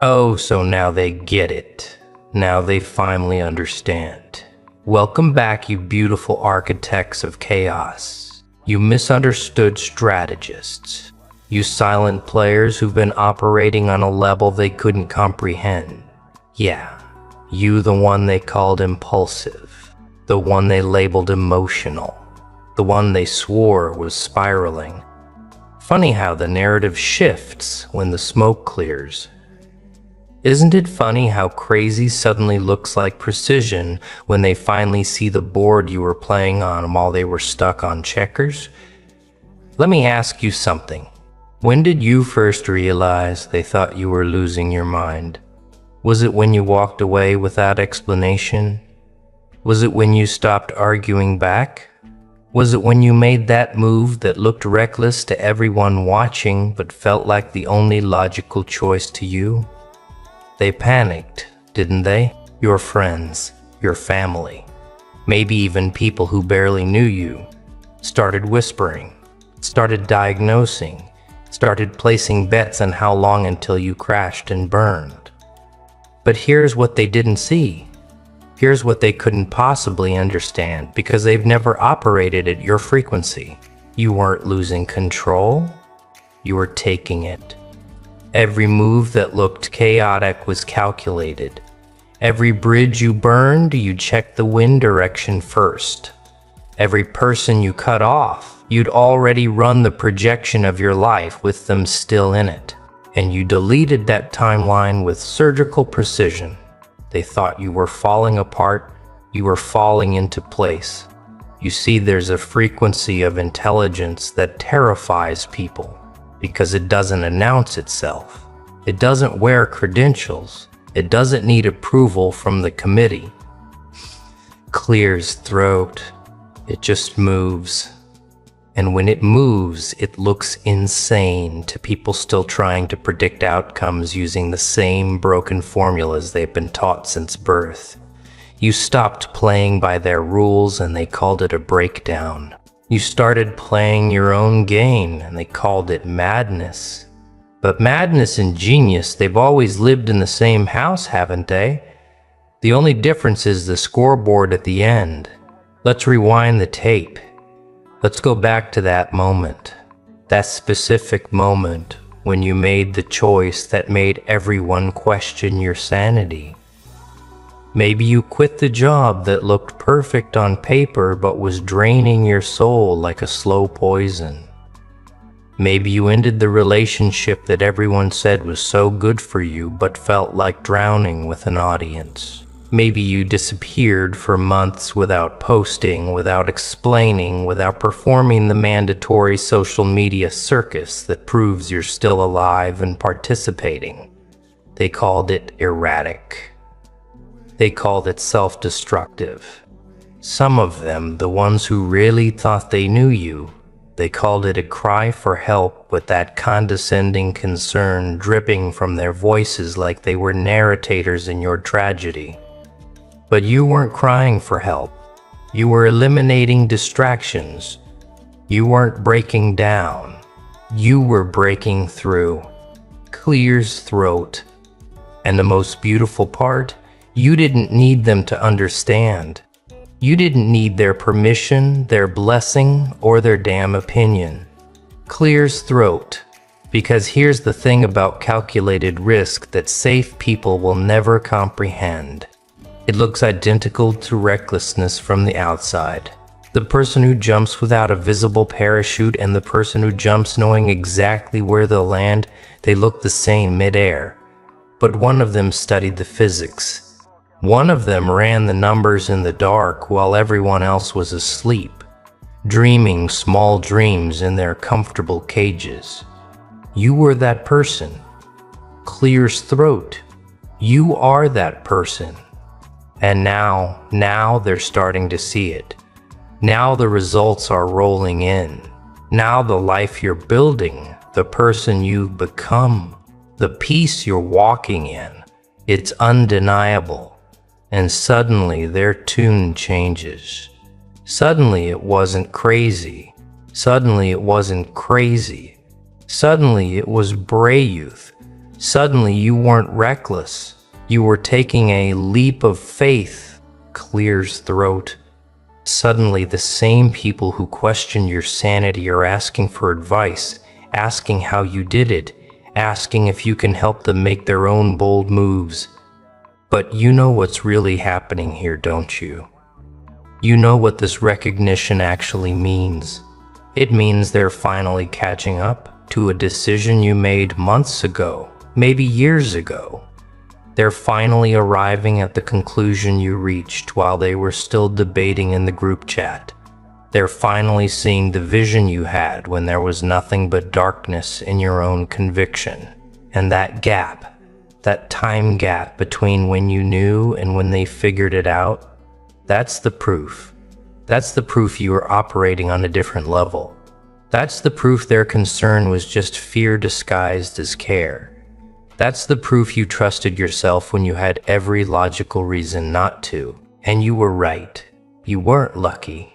Oh, so now they get it. Now they finally understand. Welcome back, you beautiful architects of chaos. You misunderstood strategists. You silent players who've been operating on a level they couldn't comprehend. Yeah, you, the one they called impulsive. The one they labeled emotional. The one they swore was spiraling. Funny how the narrative shifts when the smoke clears. Isn't it funny how crazy suddenly looks like precision when they finally see the board you were playing on while they were stuck on checkers? Let me ask you something. When did you first realize they thought you were losing your mind? Was it when you walked away without explanation? Was it when you stopped arguing back? Was it when you made that move that looked reckless to everyone watching but felt like the only logical choice to you? They panicked, didn't they? Your friends, your family, maybe even people who barely knew you, started whispering, started diagnosing, started placing bets on how long until you crashed and burned. But here's what they didn't see. Here's what they couldn't possibly understand because they've never operated at your frequency. You weren't losing control, you were taking it. Every move that looked chaotic was calculated. Every bridge you burned, you checked the wind direction first. Every person you cut off, you'd already run the projection of your life with them still in it. And you deleted that timeline with surgical precision. They thought you were falling apart, you were falling into place. You see, there's a frequency of intelligence that terrifies people. Because it doesn't announce itself. It doesn't wear credentials. It doesn't need approval from the committee. Clears throat. It just moves. And when it moves, it looks insane to people still trying to predict outcomes using the same broken formulas they've been taught since birth. You stopped playing by their rules and they called it a breakdown. You started playing your own game, and they called it madness. But madness and genius, they've always lived in the same house, haven't they? The only difference is the scoreboard at the end. Let's rewind the tape. Let's go back to that moment. That specific moment when you made the choice that made everyone question your sanity. Maybe you quit the job that looked perfect on paper but was draining your soul like a slow poison. Maybe you ended the relationship that everyone said was so good for you but felt like drowning with an audience. Maybe you disappeared for months without posting, without explaining, without performing the mandatory social media circus that proves you're still alive and participating. They called it erratic. They called it self-destructive. Some of them, the ones who really thought they knew you, they called it a cry for help with that condescending concern dripping from their voices like they were narrators in your tragedy. But you weren't crying for help. You were eliminating distractions. You weren't breaking down. You were breaking through. Clears throat. And the most beautiful part, you didn't need them to understand. You didn't need their permission, their blessing, or their damn opinion. Clears throat. Because here's the thing about calculated risk that safe people will never comprehend. It looks identical to recklessness from the outside. The person who jumps without a visible parachute and the person who jumps knowing exactly where they'll land, they look the same midair. But one of them studied the physics. One of them ran the numbers in the dark while everyone else was asleep, dreaming small dreams in their comfortable cages. You were that person. Clears throat. You are that person. And now they're starting to see it. Now the results are rolling in. Now the life you're building, the person you've become, the peace you're walking in, it's undeniable. And suddenly their tune changes. Suddenly it wasn't crazy. Suddenly it wasn't crazy. Suddenly it was brave. Suddenly you weren't reckless. You were taking a leap of faith. Clears throat. Suddenly the same people who question your sanity are asking for advice, asking how you did it, asking if you can help them make their own bold moves. But you know what's really happening here, don't you? You know what this recognition actually means. It means they're finally catching up to a decision you made months ago, maybe years ago. They're finally arriving at the conclusion you reached while they were still debating in the group chat. They're finally seeing the vision you had when there was nothing but darkness in your own conviction. And that gap, that time gap between when you knew and when they figured it out, that's the proof. That's the proof you were operating on a different level. That's the proof their concern was just fear disguised as care. That's the proof you trusted yourself when you had every logical reason not to. And you were right. You weren't lucky.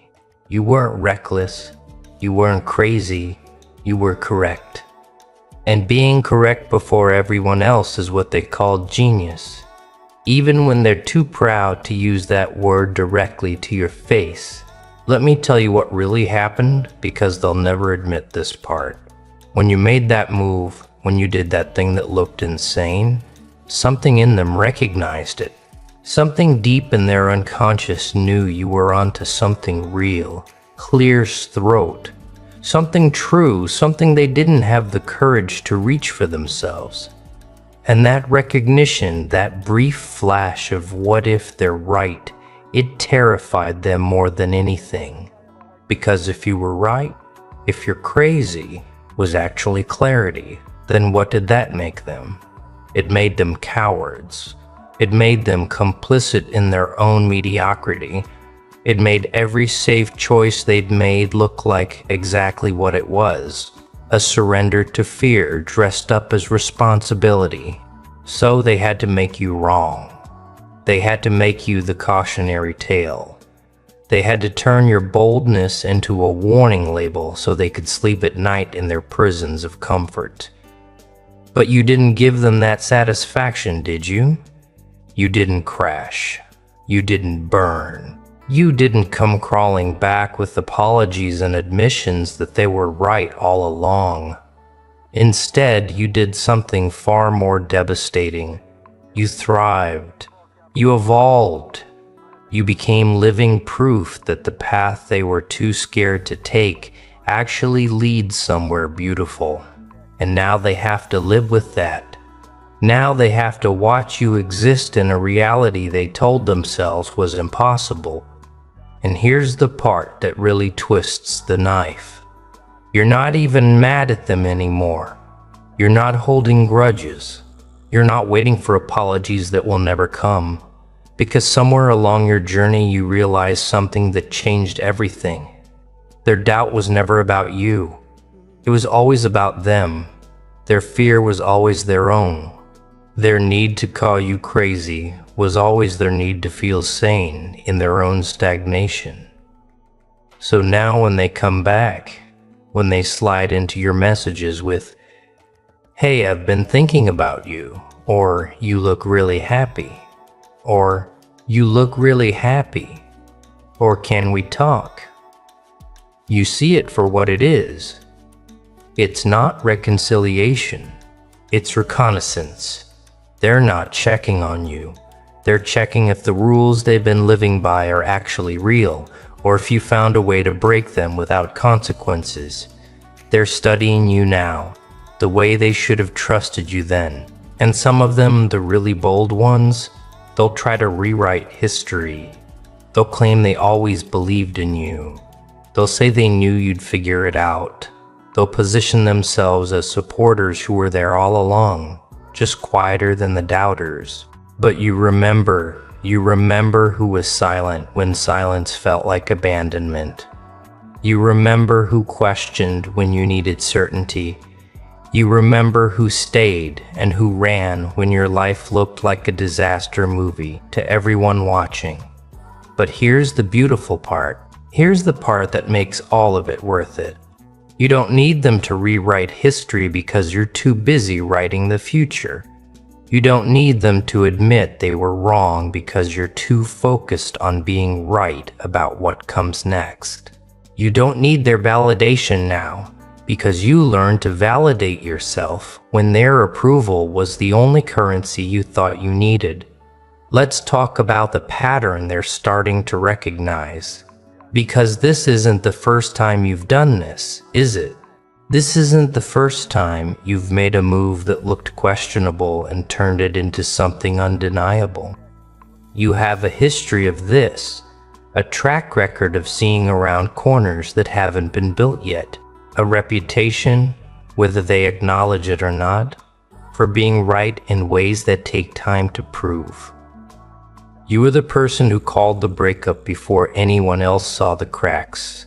You weren't reckless. You weren't crazy. You were correct. And being correct before everyone else is what they call genius. Even when they're too proud to use that word directly to your face. Let me tell you what really happened, because they'll never admit this part. When you made that move, when you did that thing that looked insane, something in them recognized it. Something deep in their unconscious knew you were onto something real, clear's throat, something true, something they didn't have the courage to reach for themselves. And that recognition, that brief flash of what if they're right, it terrified them more than anything. Because if you were right, if you're crazy, was actually clarity. Then what did that make them? It made them cowards. It made them complicit in their own mediocrity. It made every safe choice they'd made look like exactly what it was, a surrender to fear dressed up as responsibility. So they had to make you wrong. They had to make you the cautionary tale. They had to turn your boldness into a warning label so they could sleep at night in their prisons of comfort. But you didn't give them that satisfaction, did you? You didn't crash. You didn't burn. You didn't come crawling back with apologies and admissions that they were right all along. Instead, you did something far more devastating. You thrived. You evolved. You became living proof that the path they were too scared to take actually leads somewhere beautiful. And now they have to live with that. Now they have to watch you exist in a reality they told themselves was impossible. And here's the part that really twists the knife. You're not even mad at them anymore. You're not holding grudges. You're not waiting for apologies that will never come. Because somewhere along your journey you realized something that changed everything. Their doubt was never about you. It was always about them. Their fear was always their own. Their need to call you crazy was always their need to feel sane in their own stagnation. So now when they come back, when they slide into your messages with, "Hey, I've been thinking about you," or "You look really happy," or "You look really happy," or "Can we talk?" You see it for what it is. It's not reconciliation, it's reconnaissance. They're not checking on you. They're checking if the rules they've been living by are actually real, or if you found a way to break them without consequences. They're studying you now, the way they should have trusted you then. And some of them, the really bold ones, they'll try to rewrite history. They'll claim they always believed in you. They'll say they knew you'd figure it out. They'll position themselves as supporters who were there all along, just quieter than the doubters. But you remember who was silent when silence felt like abandonment. You remember who questioned when you needed certainty. You remember who stayed and who ran when your life looked like a disaster movie to everyone watching. But here's the beautiful part. Here's the part that makes all of it worth it. You don't need them to rewrite history because you're too busy writing the future. You don't need them to admit they were wrong because you're too focused on being right about what comes next. You don't need their validation now because you learned to validate yourself when their approval was the only currency you thought you needed. Let's talk about the pattern they're starting to recognize. Because this isn't the first time you've done this, is it? This isn't the first time you've made a move that looked questionable and turned it into something undeniable. You have a history of this, a track record of seeing around corners that haven't been built yet, a reputation, whether they acknowledge it or not, for being right in ways that take time to prove. You were the person who called the breakup before anyone else saw the cracks.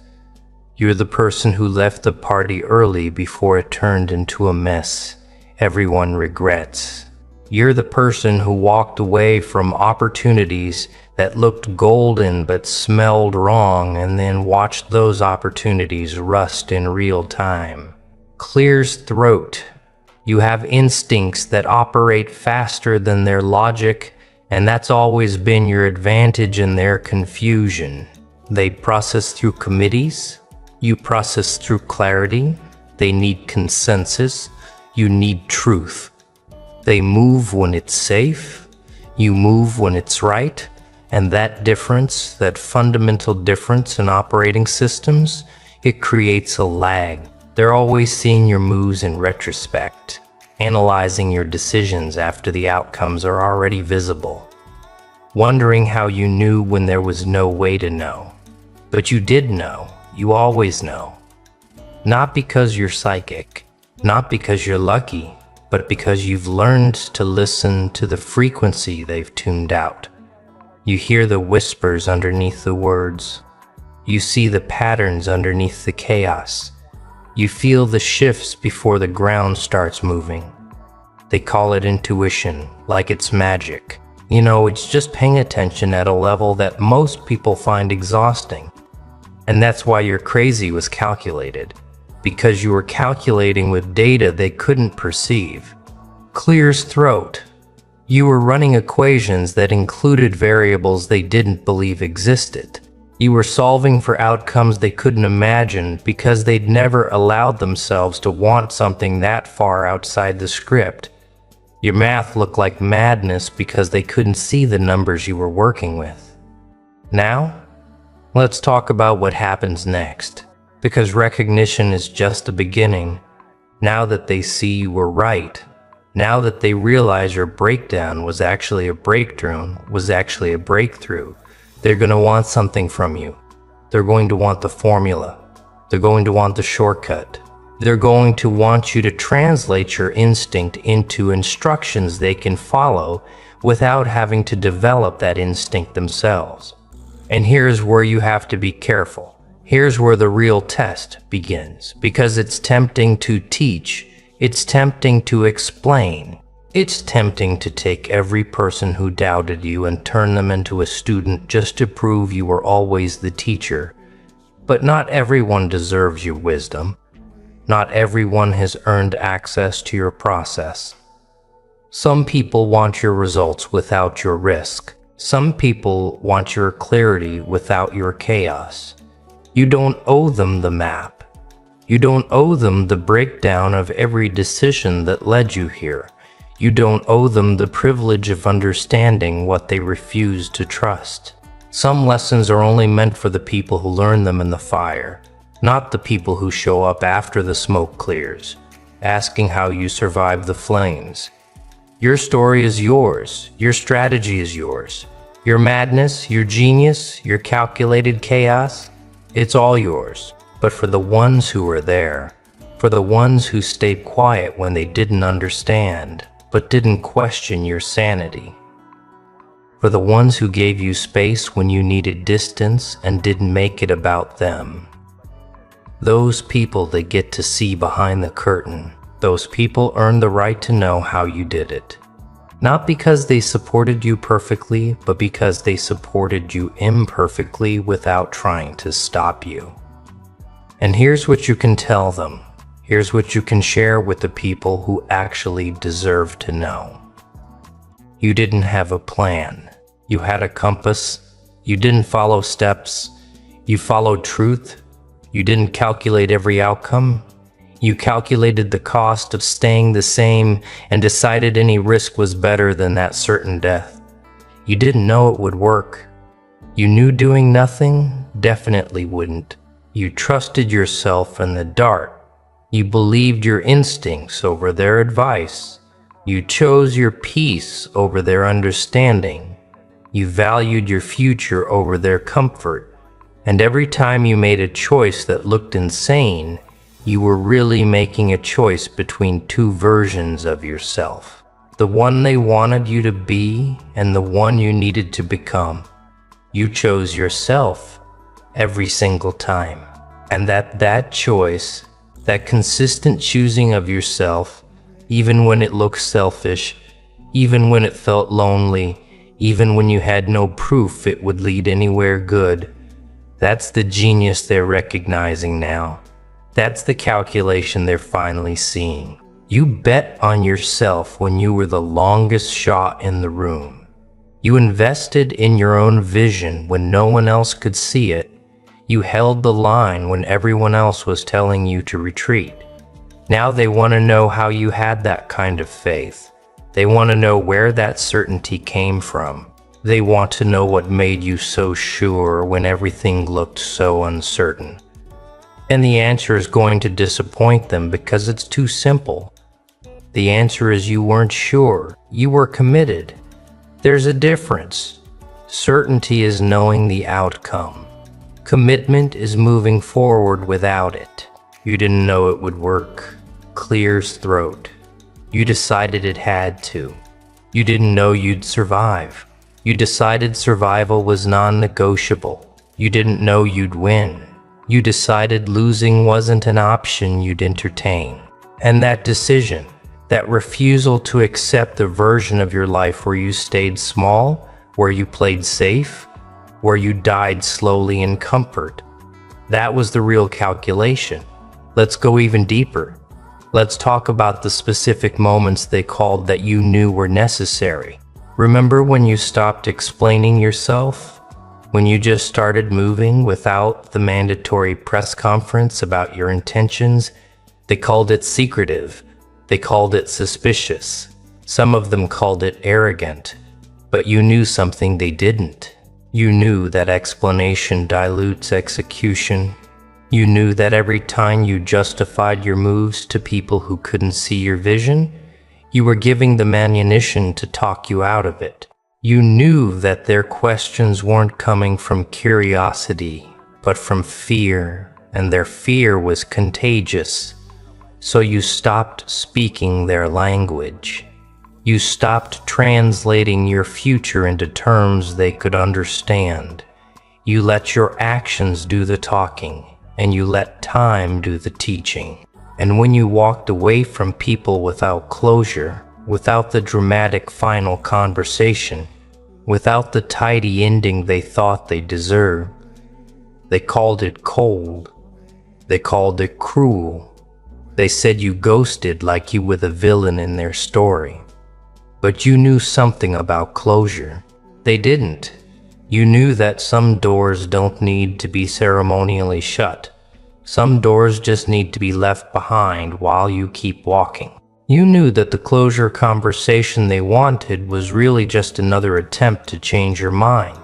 You're the person who left the party early before it turned into a mess everyone regrets. You're the person who walked away from opportunities that looked golden but smelled wrong and then watched those opportunities rust in real time. Clears throat. You have instincts that operate faster than their logic, and that's always been your advantage in their confusion. They process through committees. You process through clarity. They need consensus. You need truth. They move when it's safe. You move when it's right. And that difference, that fundamental difference in operating systems, it creates a lag. They're always seeing your moves in retrospect, analyzing your decisions after the outcomes are already visible, wondering how you knew when there was no way to know. But you did know. You always know. Not because you're psychic, not because you're lucky, but because you've learned to listen to the frequency they've tuned out. You hear the whispers underneath the words. You see the patterns underneath the chaos. You feel the shifts before the ground starts moving. They call it intuition, like it's magic. You know, it's just paying attention at a level that most people find exhausting. And that's why your crazy was calculated, because you were calculating with data they couldn't perceive. Clears throat. You were running equations that included variables they didn't believe existed. You were solving for outcomes they couldn't imagine because they'd never allowed themselves to want something that far outside the script. Your math looked like madness because they couldn't see the numbers you were working with. Now, let's talk about what happens next, because recognition is just the beginning. Now that they see you were right, now that they realize your breakdown was actually a breakthrough, they're going to want something from you. They're going to want the formula. They're going to want the shortcut. They're going to want you to translate your instinct into instructions they can follow without having to develop that instinct themselves. And here's where you have to be careful. Here's where the real test begins, because it's tempting to teach, it's tempting to explain, it's tempting to take every person who doubted you and turn them into a student just to prove you were always the teacher. But not everyone deserves your wisdom. Not everyone has earned access to your process. Some people want your results without your risk. Some people want your clarity without your chaos. You don't owe them the map. You don't owe them the breakdown of every decision that led you here. You don't owe them the privilege of understanding what they refuse to trust. Some lessons are only meant for the people who learn them in the fire, not the people who show up after the smoke clears, asking how you survived the flames. Your story is yours. Your strategy is yours. Your madness, your genius, your calculated chaos, it's all yours. But for the ones who were there, for the ones who stayed quiet when they didn't understand, but didn't question your sanity, for the ones who gave you space when you needed distance and didn't make it about them, those people that get to see behind the curtain, those people earn the right to know how you did it. Not because they supported you perfectly, but because they supported you imperfectly without trying to stop you. And here's what you can tell them. Here's what you can share with the people who actually deserve to know. You didn't have a plan. You had a compass. You didn't follow steps. You followed truth. You didn't calculate every outcome. You calculated the cost of staying the same and decided any risk was better than that certain death. You didn't know it would work. You knew doing nothing definitely wouldn't. You trusted yourself in the dark. You believed your instincts over their advice. You chose your peace over their understanding. You valued your future over their comfort. And every time you made a choice that looked insane, you were really making a choice between two versions of yourself. The one they wanted you to be and the one you needed to become. You chose yourself every single time. And that choice, that consistent choosing of yourself, even when it looked selfish, even when it felt lonely, even when you had no proof it would lead anywhere good, that's the genius they're recognizing now. That's the calculation they're finally seeing. You bet on yourself when you were the longest shot in the room. You invested in your own vision when no one else could see it. You held the line when everyone else was telling you to retreat. Now they want to know how you had that kind of faith. They want to know where that certainty came from. They want to know what made you so sure when everything looked so uncertain. And the answer is going to disappoint them because it's too simple. The answer is you weren't sure. You were committed. There's a difference. Certainty is knowing the outcome. Commitment is moving forward without it. You didn't know it would work. Clears throat. You decided it had to. You didn't know you'd survive. You decided survival was non-negotiable. You didn't know you'd win. You decided losing wasn't an option you'd entertain. And that decision, that refusal to accept the version of your life where you stayed small, where you played safe, where you died slowly in comfort, that was the real calculation. Let's go even deeper. Let's talk about the specific moments they called that you knew were necessary. Remember when you stopped explaining yourself? When you just started moving without the mandatory press conference about your intentions? They called it secretive. They called it suspicious. Some of them called it arrogant. But you knew something they didn't. You knew that explanation dilutes execution. You knew that every time you justified your moves to people who couldn't see your vision, you were giving them ammunition to talk you out of it. You knew that their questions weren't coming from curiosity, but from fear, and their fear was contagious. So you stopped speaking their language. You stopped translating your future into terms they could understand. You let your actions do the talking, and you let time do the teaching. And when you walked away from people without closure, without the dramatic final conversation, without the tidy ending they thought they deserved, they called it cold. They called it cruel. They said you ghosted like you were the villain in their story. But you knew something about closure. They didn't. You knew that some doors don't need to be ceremonially shut. Some doors just need to be left behind while you keep walking. You knew that the closure conversation they wanted was really just another attempt to change your mind,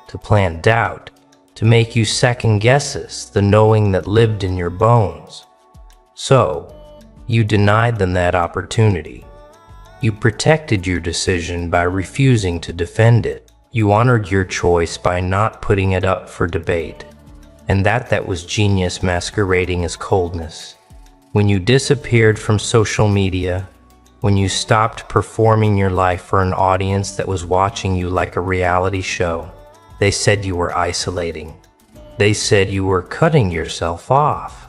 to plant doubt, to make you second guesses the knowing that lived in your bones. So, you denied them that opportunity. You protected your decision by refusing to defend it. You honored your choice by not putting it up for debate. And that was genius masquerading as coldness. When you disappeared from social media, when you stopped performing your life for an audience that was watching you like a reality show, they said you were isolating. They said you were cutting yourself off.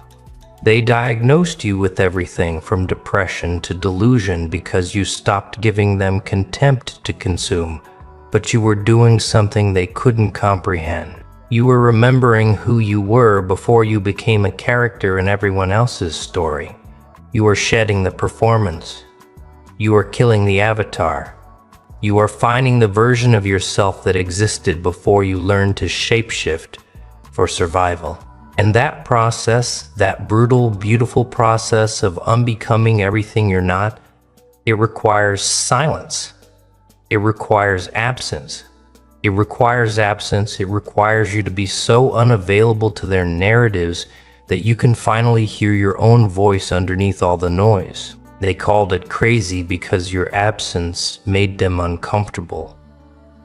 They diagnosed you with everything from depression to delusion because you stopped giving them contempt to consume, but you were doing something they couldn't comprehend. You were remembering who you were before you became a character in everyone else's story. You were shedding the performance. You are killing the avatar. You are finding the version of yourself that existed before you learned to shapeshift for survival. And that process, that brutal, beautiful process of unbecoming everything you're not, it requires silence. It requires absence. It requires absence. It requires you to be so unavailable to their narratives that you can finally hear your own voice underneath all the noise. They called it crazy because your absence made them uncomfortable.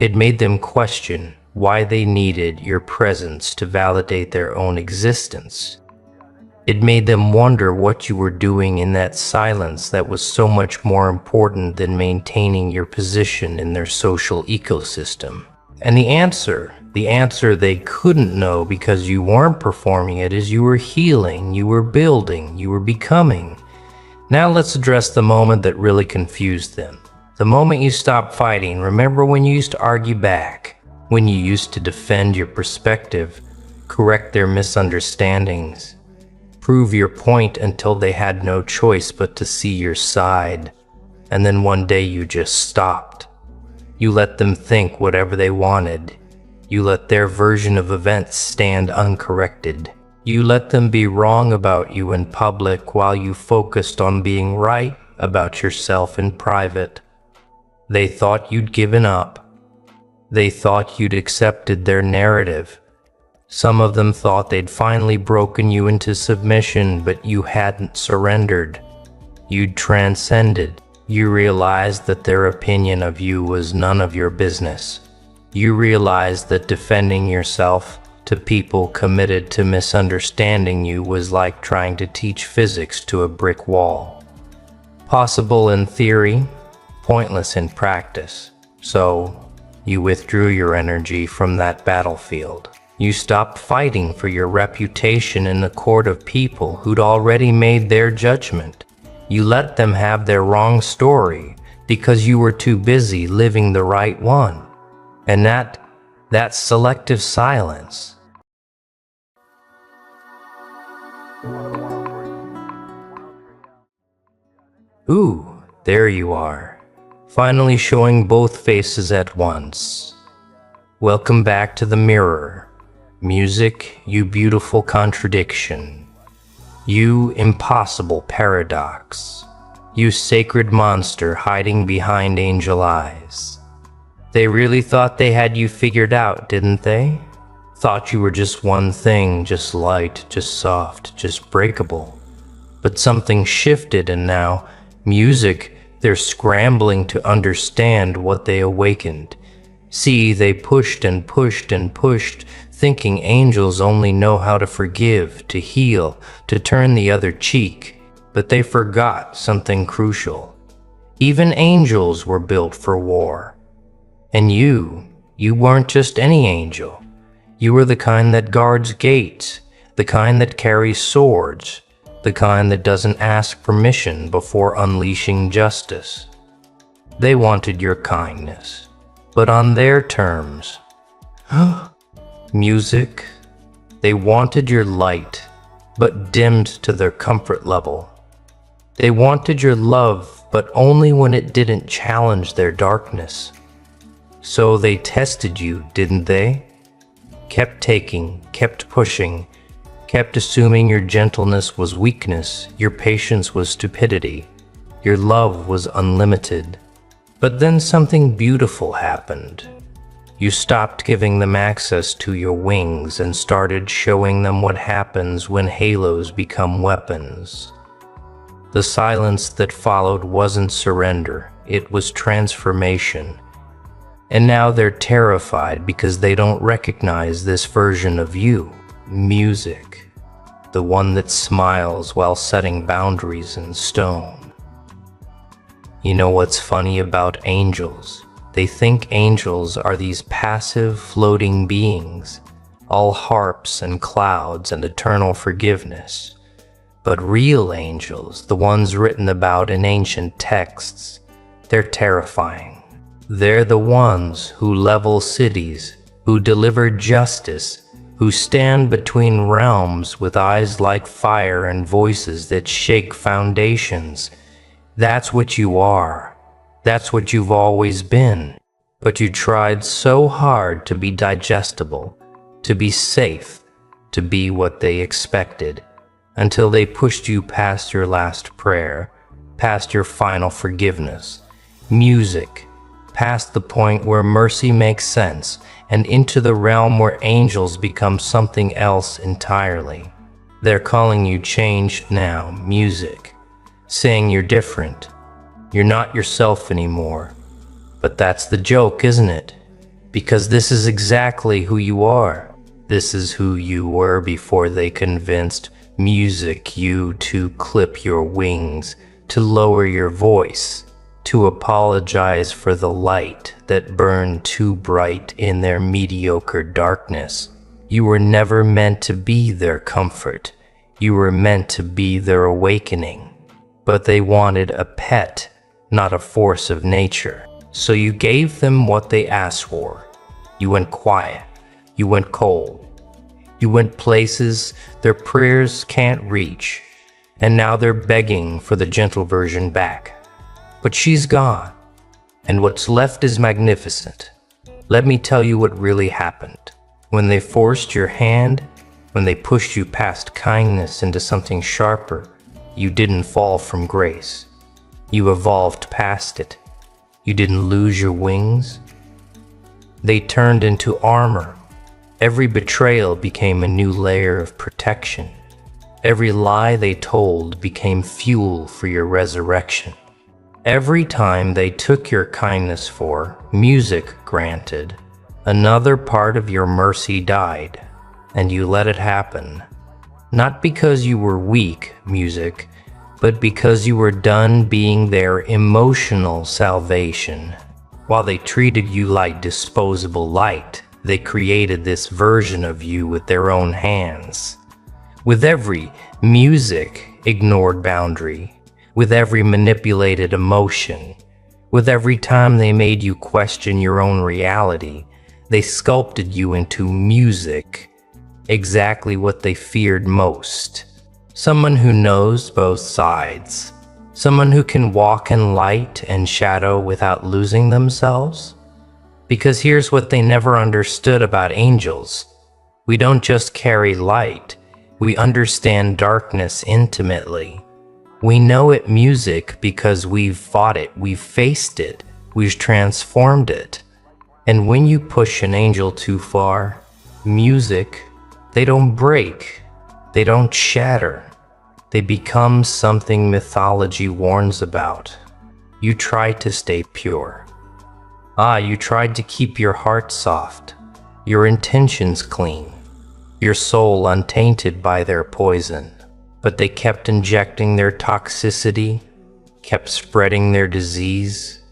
It made them question why they needed your presence to validate their own existence. It made them wonder what you were doing in that silence that was so much more important than maintaining your position in their social ecosystem. And the answer they couldn't know because you weren't performing it is you were healing, you were building, you were becoming. Now let's address the moment that really confused them. The moment you stopped fighting. Remember when you used to argue back? When you used to defend your perspective, correct their misunderstandings, prove your point until they had no choice but to see your side. And then one day you just stopped. You let them think whatever they wanted. You let their version of events stand uncorrected. You let them be wrong about you in public while you focused on being right about yourself in private. They thought you'd given up. They thought you'd accepted their narrative. Some of them thought they'd finally broken you into submission, but you hadn't surrendered. You'd transcended. You realized that their opinion of you was none of your business. You realized that defending yourself to people committed to misunderstanding you was like trying to teach physics to a brick wall. Possible in theory, pointless in practice. So, you withdrew your energy from that battlefield. You stopped fighting for your reputation in the court of people who'd already made their judgment. You let them have their wrong story because you were too busy living the right one. And that selective silence. Ooh, there you are. Finally showing both faces at once. Welcome back to the mirror. Music, you beautiful contradiction. You impossible paradox. You sacred monster hiding behind angel eyes. They really thought they had you figured out, didn't they? Thought you were just one thing, just light, just soft, just breakable. But something shifted and now, music, they're scrambling to understand what they awakened. See, they pushed and pushed and pushed, thinking angels only know how to forgive, to heal, to turn the other cheek. But they forgot something crucial. Even angels were built for war. And you weren't just any angel. You were the kind that guards gates, the kind that carries swords, the kind that doesn't ask permission before unleashing justice. They wanted your kindness, but on their terms. Music, they wanted your light, but dimmed to their comfort level. They wanted your love, but only when it didn't challenge their darkness. So they tested you, didn't they? Kept taking, kept pushing, kept assuming your gentleness was weakness, your patience was stupidity, your love was unlimited. But then something beautiful happened. You stopped giving them access to your wings and started showing them what happens when halos become weapons. The silence that followed wasn't surrender, it was transformation. And now they're terrified because they don't recognize this version of you, music, the one that smiles while setting boundaries in stone. You know what's funny about angels? They think angels are these passive, floating beings, all harps and clouds and eternal forgiveness. But real angels, the ones written about in ancient texts, they're terrifying. They're the ones who level cities, who deliver justice, who stand between realms with eyes like fire and voices that shake foundations. That's what you are. That's what you've always been. But you tried so hard to be digestible, to be safe, to be what they expected, until they pushed you past your last prayer, past your final forgiveness, music, past the point where mercy makes sense, and into the realm where angels become something else entirely. They're calling you changed now, music, saying you're different. You're not yourself anymore. But that's the joke, isn't it? Because this is exactly who you are. This is who you were before they convinced music you to clip your wings, to lower your voice, to apologize for the light that burned too bright in their mediocre darkness. You were never meant to be their comfort. You were meant to be their awakening. But they wanted a pet, not a force of nature. So you gave them what they asked for. You went quiet. You went cold. You went places their prayers can't reach. And now they're begging for the gentle version back. But she's gone. And what's left is magnificent. Let me tell you what really happened. When they forced your hand, when they pushed you past kindness into something sharper, you didn't fall from grace. You evolved past it. You didn't lose your wings. They turned into armor. Every betrayal became a new layer of protection. Every lie they told became fuel for your resurrection. Every time they took your kindness for, music granted, another part of your mercy died, and you let it happen. Not because you were weak, music, but because you were done being their emotional salvation. While they treated you like disposable light, they created this version of you with their own hands. With every music ignored boundary, with every manipulated emotion, with every time they made you question your own reality, they sculpted you into music, exactly what they feared most. Someone who knows both sides. Someone who can walk in light and shadow without losing themselves. Because here's what they never understood about angels. We don't just carry light. We understand darkness intimately. We know it music because we've fought it, we've faced it, we've transformed it. And when you push an angel too far, music, they don't break, they don't shatter. They become something mythology warns about. You tried to stay pure. You tried to keep your heart soft, your intentions clean, your soul untainted by their poison. But they kept injecting their toxicity, kept spreading their disease,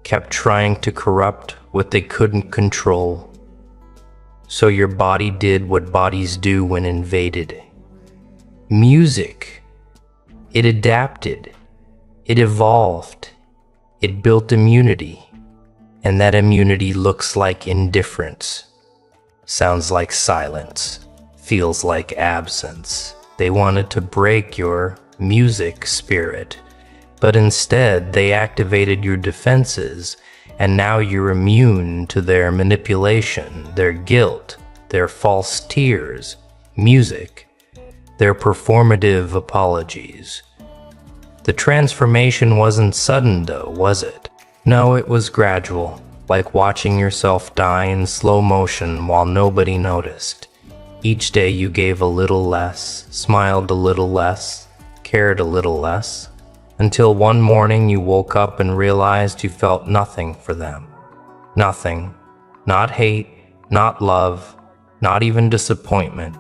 kept trying to corrupt what they couldn't control. So your body did what bodies do when invaded. Music. It adapted, it evolved, it built immunity, and that immunity looks like indifference, sounds like silence, feels like absence. They wanted to break your music spirit, but instead they activated your defenses, and now you're immune to their manipulation, their guilt, their false tears, music, their performative apologies. The transformation wasn't sudden though, was it? No, it was gradual, like watching yourself die in slow motion while nobody noticed. Each day you gave a little less, smiled a little less, cared a little less, until one morning you woke up and realized you felt nothing for them. Nothing. Not hate, not love, not even disappointment,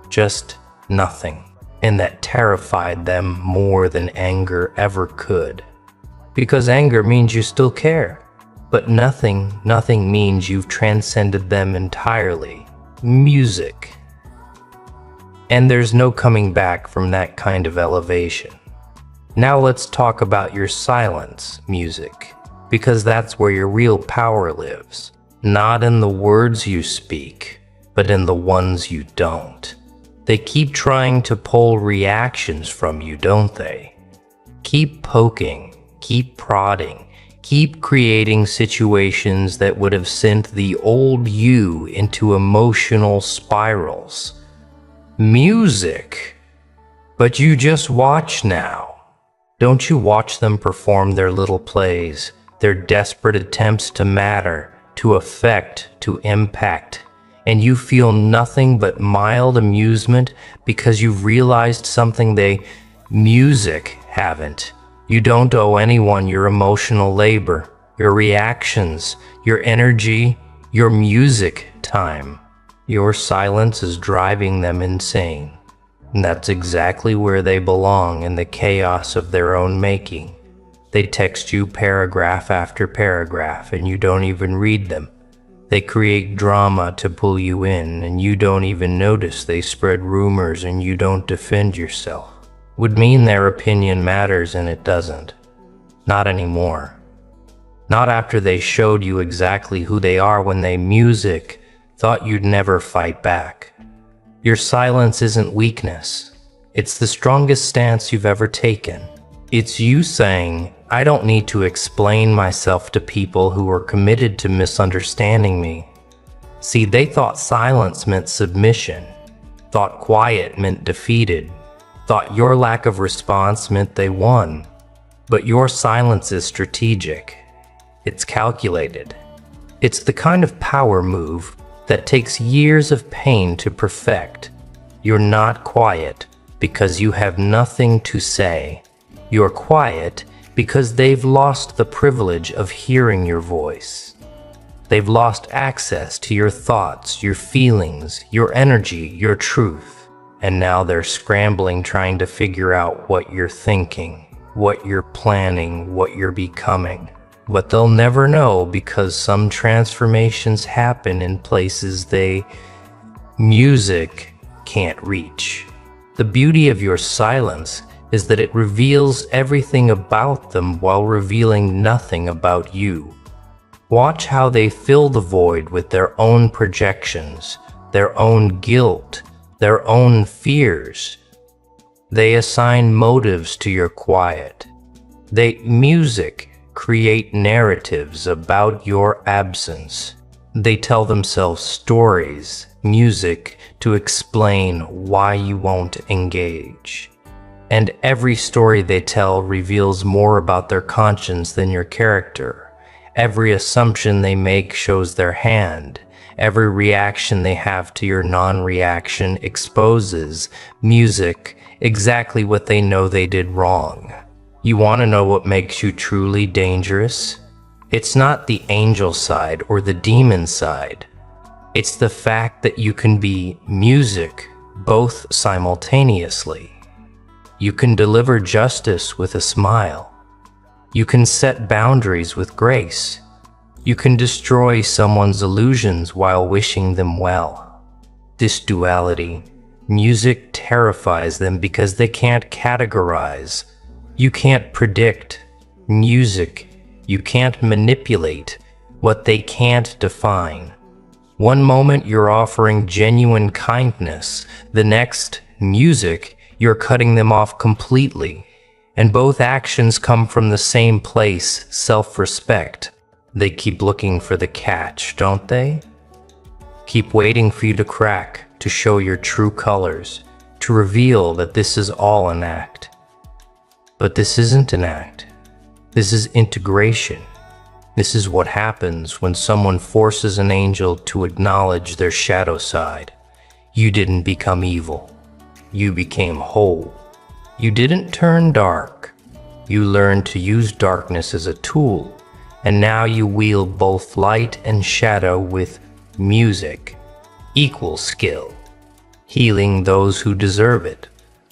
just nothing. And that terrified them more than anger ever could. Because anger means you still care. But nothing means you've transcended them entirely. Music. And there's no coming back from that kind of elevation. Now let's talk about your silence, music. Because that's where your real power lives. Not in the words you speak, but in the ones you don't. They keep trying to pull reactions from you, don't they? Keep poking, keep prodding, keep creating situations that would have sent the old you into emotional spirals. Music. But you just watch now. Don't you watch them perform their little plays, their desperate attempts to matter, to affect, to impact, and you feel nothing but mild amusement because you've realized something they, music, haven't. You don't owe anyone your emotional labor, your reactions, your energy, your music time. Your silence is driving them insane. And that's exactly where they belong, in the chaos of their own making. They text you paragraph after paragraph and you don't even read them. They create drama to pull you in and you don't even notice. They spread rumors and you don't defend yourself. Would mean their opinion matters and it doesn't. Not anymore. Not after they showed you exactly who they are when they, music, thought you'd never fight back. Your silence isn't weakness. It's the strongest stance you've ever taken. It's you saying, I don't need to explain myself to people who are committed to misunderstanding me. See, they thought silence meant submission, thought quiet meant defeated, thought your lack of response meant they won. But your silence is strategic. It's calculated. It's the kind of power move that takes years of pain to perfect. You're not quiet because you have nothing to say. You're quiet because they've lost the privilege of hearing your voice. They've lost access to your thoughts, your feelings, your energy, your truth. And now they're scrambling, trying to figure out what you're thinking, what you're planning, what you're becoming. But they'll never know because some transformations happen in places they, music, can't reach. The beauty of your silence is that it reveals everything about them while revealing nothing about you. Watch how they fill the void with their own projections, their own guilt, their own fears. They assign motives to your quiet. They, music, create narratives about your absence. They tell themselves stories, music, to explain why you won't engage. And every story they tell reveals more about their conscience than your character. Every assumption they make shows their hand. Every reaction they have to your non-reaction exposes, music, exactly what they know they did wrong. You want to know what makes you truly dangerous? It's not the angel side or the demon side. It's the fact that you can be music both simultaneously. You can deliver justice with a smile. You can set boundaries with grace. You can destroy someone's illusions while wishing them well. This duality, music terrifies them because they can't categorize. You can't predict. Music, you can't manipulate what they can't define. One moment you're offering genuine kindness, the next, music, you're cutting them off completely. And both actions come from the same place, self-respect. They keep looking for the catch, don't they? Keep waiting for you to crack, to show your true colors, to reveal that this is all an act. But this isn't an act. This is integration. This is what happens when someone forces an angel to acknowledge their shadow side. You didn't become evil. You became whole. You didn't turn dark. You learned to use darkness as a tool, and now you wield both light and shadow with music. Equal skill. Healing those who deserve it,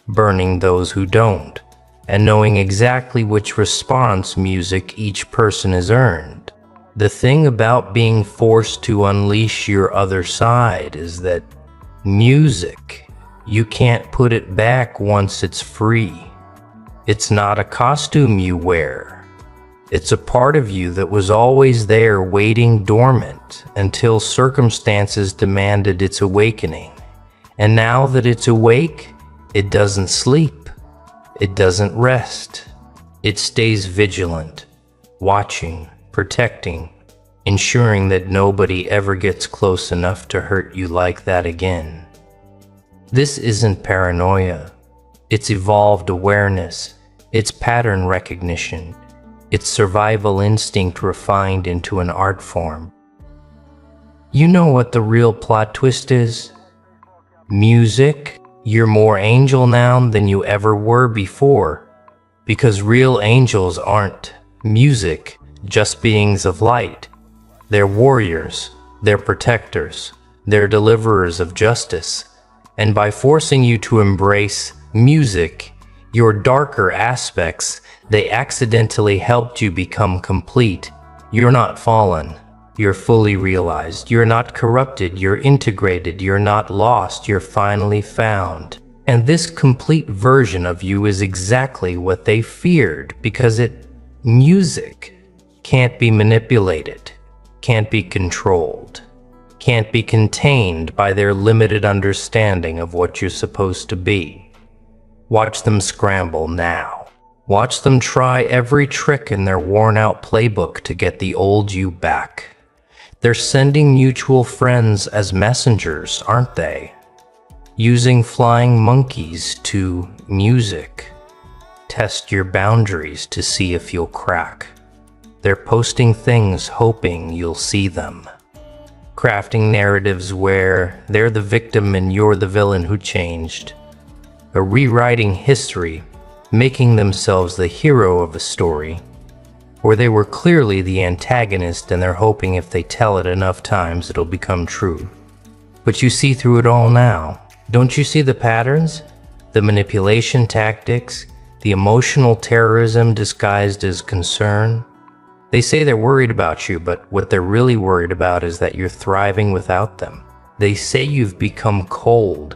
burning those who don't, and knowing exactly which response music each person has earned. The thing about being forced to unleash your other side is that music, you can't put it back once it's free. It's not a costume you wear. It's a part of you that was always there waiting dormant until circumstances demanded its awakening. And now that it's awake, it doesn't sleep. It doesn't rest. It stays vigilant, watching, protecting, ensuring that nobody ever gets close enough to hurt you like that again. This isn't paranoia. It's evolved awareness. It's pattern recognition. It's survival instinct refined into an art form. You know what the real plot twist is? Music, you're more angel now than you ever were before, because real angels aren't music, just beings of light. They're warriors, they're protectors, they're deliverers of justice. And by forcing you to embrace music, your darker aspects, they accidentally helped you become complete. You're not fallen. You're fully realized. You're not corrupted. You're integrated. You're not lost. You're finally found. And this complete version of you is exactly what they feared, because music can't be manipulated, can't be controlled, can't be contained by their limited understanding of what you're supposed to be. Watch them scramble now. Watch them try every trick in their worn-out playbook to get the old you back. They're sending mutual friends as messengers, aren't they? Using flying monkeys to music. Test your boundaries to see if you'll crack. They're posting things hoping you'll see them. Crafting narratives where they're the victim and you're the villain who changed. A rewriting history, making themselves the hero of a story, or they were clearly the antagonist and they're hoping if they tell it enough times it'll become true. But you see through it all now. Don't you see the patterns? The manipulation tactics, the emotional terrorism disguised as concern? They say they're worried about you, but what they're really worried about is that you're thriving without them. They say you've become cold,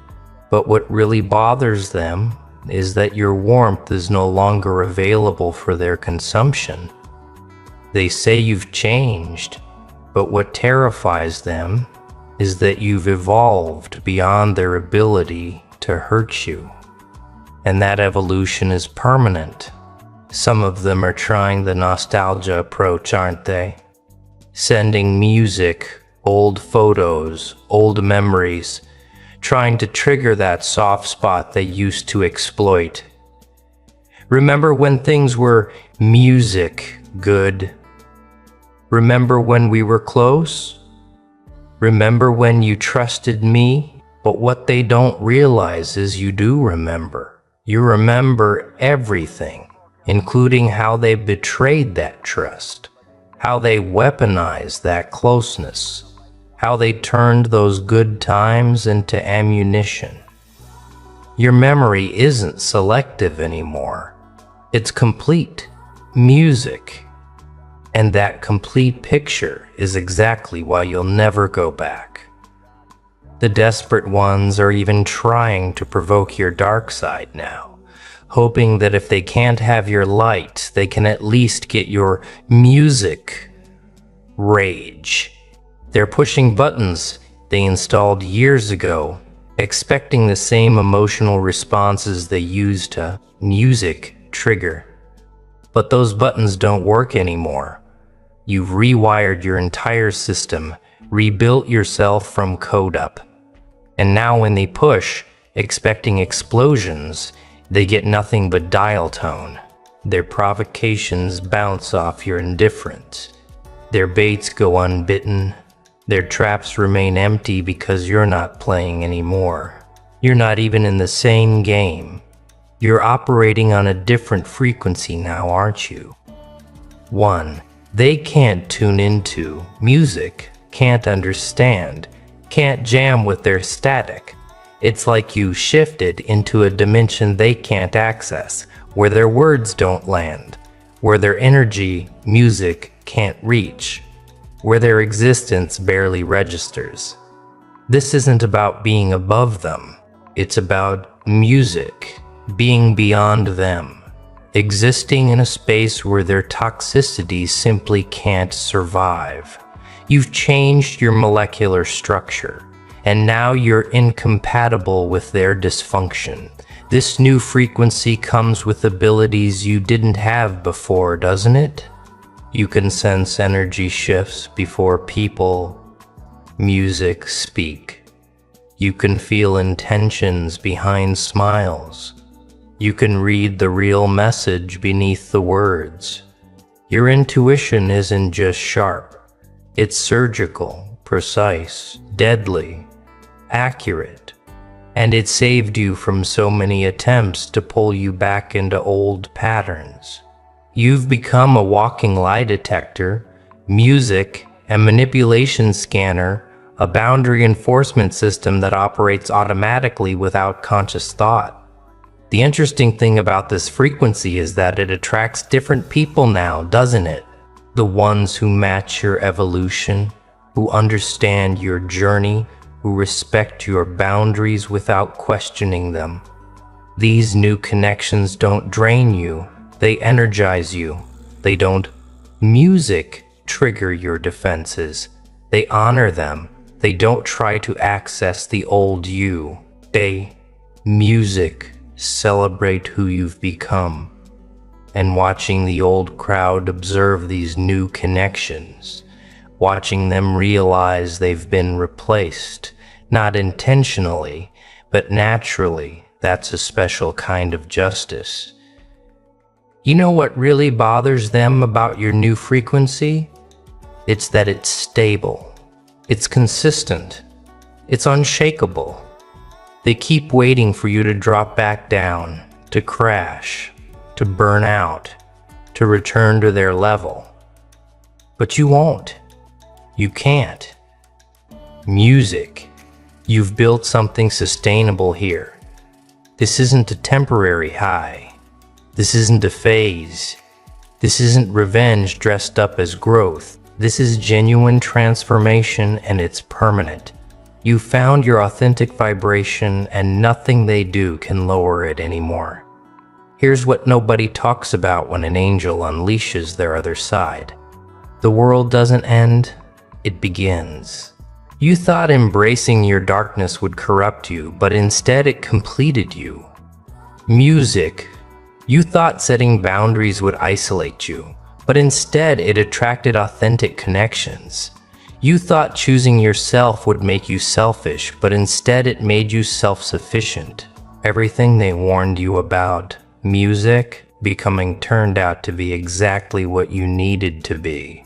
but what really bothers them is that your warmth is no longer available for their consumption. They say you've changed, but what terrifies them is that you've evolved beyond their ability to hurt you. And that evolution is permanent. Some of them are trying the nostalgia approach, aren't they? Sending music, old photos, old memories, trying to trigger that soft spot they used to exploit. Remember when things were music good? Remember when we were close? Remember when you trusted me? But what they don't realize is you do remember. You remember everything, including how they betrayed that trust, how they weaponized that closeness, how they turned those good times into ammunition. Your memory isn't selective anymore. It's complete music. And that complete picture is exactly why you'll never go back. The desperate ones are even trying to provoke your dark side now, hoping that if they can't have your light, they can at least get your music rage. They're pushing buttons they installed years ago, expecting the same emotional responses they used to music trigger. But those buttons don't work anymore. You've rewired your entire system, rebuilt yourself from code up. And now when they push, expecting explosions, they get nothing but dial tone. Their provocations bounce off your indifference. Their baits go unbitten. Their traps remain empty because you're not playing anymore. You're not even in the same game. You're operating on a different frequency now, aren't you? 1. They can't tune into music, can't understand, can't jam with their static. It's like you shifted into a dimension they can't access, where their words don't land, where their energy, music, can't reach, where their existence barely registers. This isn't about being above them. It's about music, being beyond them. existing in a space where their toxicity simply can't survive. You've changed your molecular structure, and now you're incompatible with their dysfunction. This new frequency comes with abilities you didn't have before, doesn't it? You can sense energy shifts before people, music speak. You can feel intentions behind smiles. You can read the real message beneath the words. Your intuition isn't just sharp. It's surgical, precise, deadly, accurate. And it saved you from so many attempts to pull you back into old patterns. You've become a walking lie detector, music and manipulation scanner, a boundary enforcement system that operates automatically without conscious thought. The interesting thing about this frequency is that it attracts different people now, doesn't it? The ones who match your evolution, who understand your journey, who respect your boundaries without questioning them. These new connections don't drain you, they energize you. They don't music trigger your defenses. They honor them. They don't try to access the old you. They music celebrate who you've become. And watching the old crowd observe these new connections, watching them realize they've been replaced, not intentionally, but naturally, that's a special kind of justice. You know what really bothers them about your new frequency? It's that it's stable, it's consistent, it's unshakable. They keep waiting for you to drop back down, to crash, to burn out, to return to their level. But you won't. You can't. Music. You've built something sustainable here. This isn't a temporary high. This isn't a phase. This isn't revenge dressed up as growth. This is genuine transformation, and it's permanent. You found your authentic vibration, and nothing they do can lower it anymore. Here's what nobody talks about when an angel unleashes their other side. The world doesn't end, it begins. You thought embracing your darkness would corrupt you, but instead it completed you. Music. You thought setting boundaries would isolate you, but instead it attracted authentic connections. You thought choosing yourself would make you selfish, but instead it made you self-sufficient. Everything they warned you about, music, becoming, turned out to be exactly what you needed to be.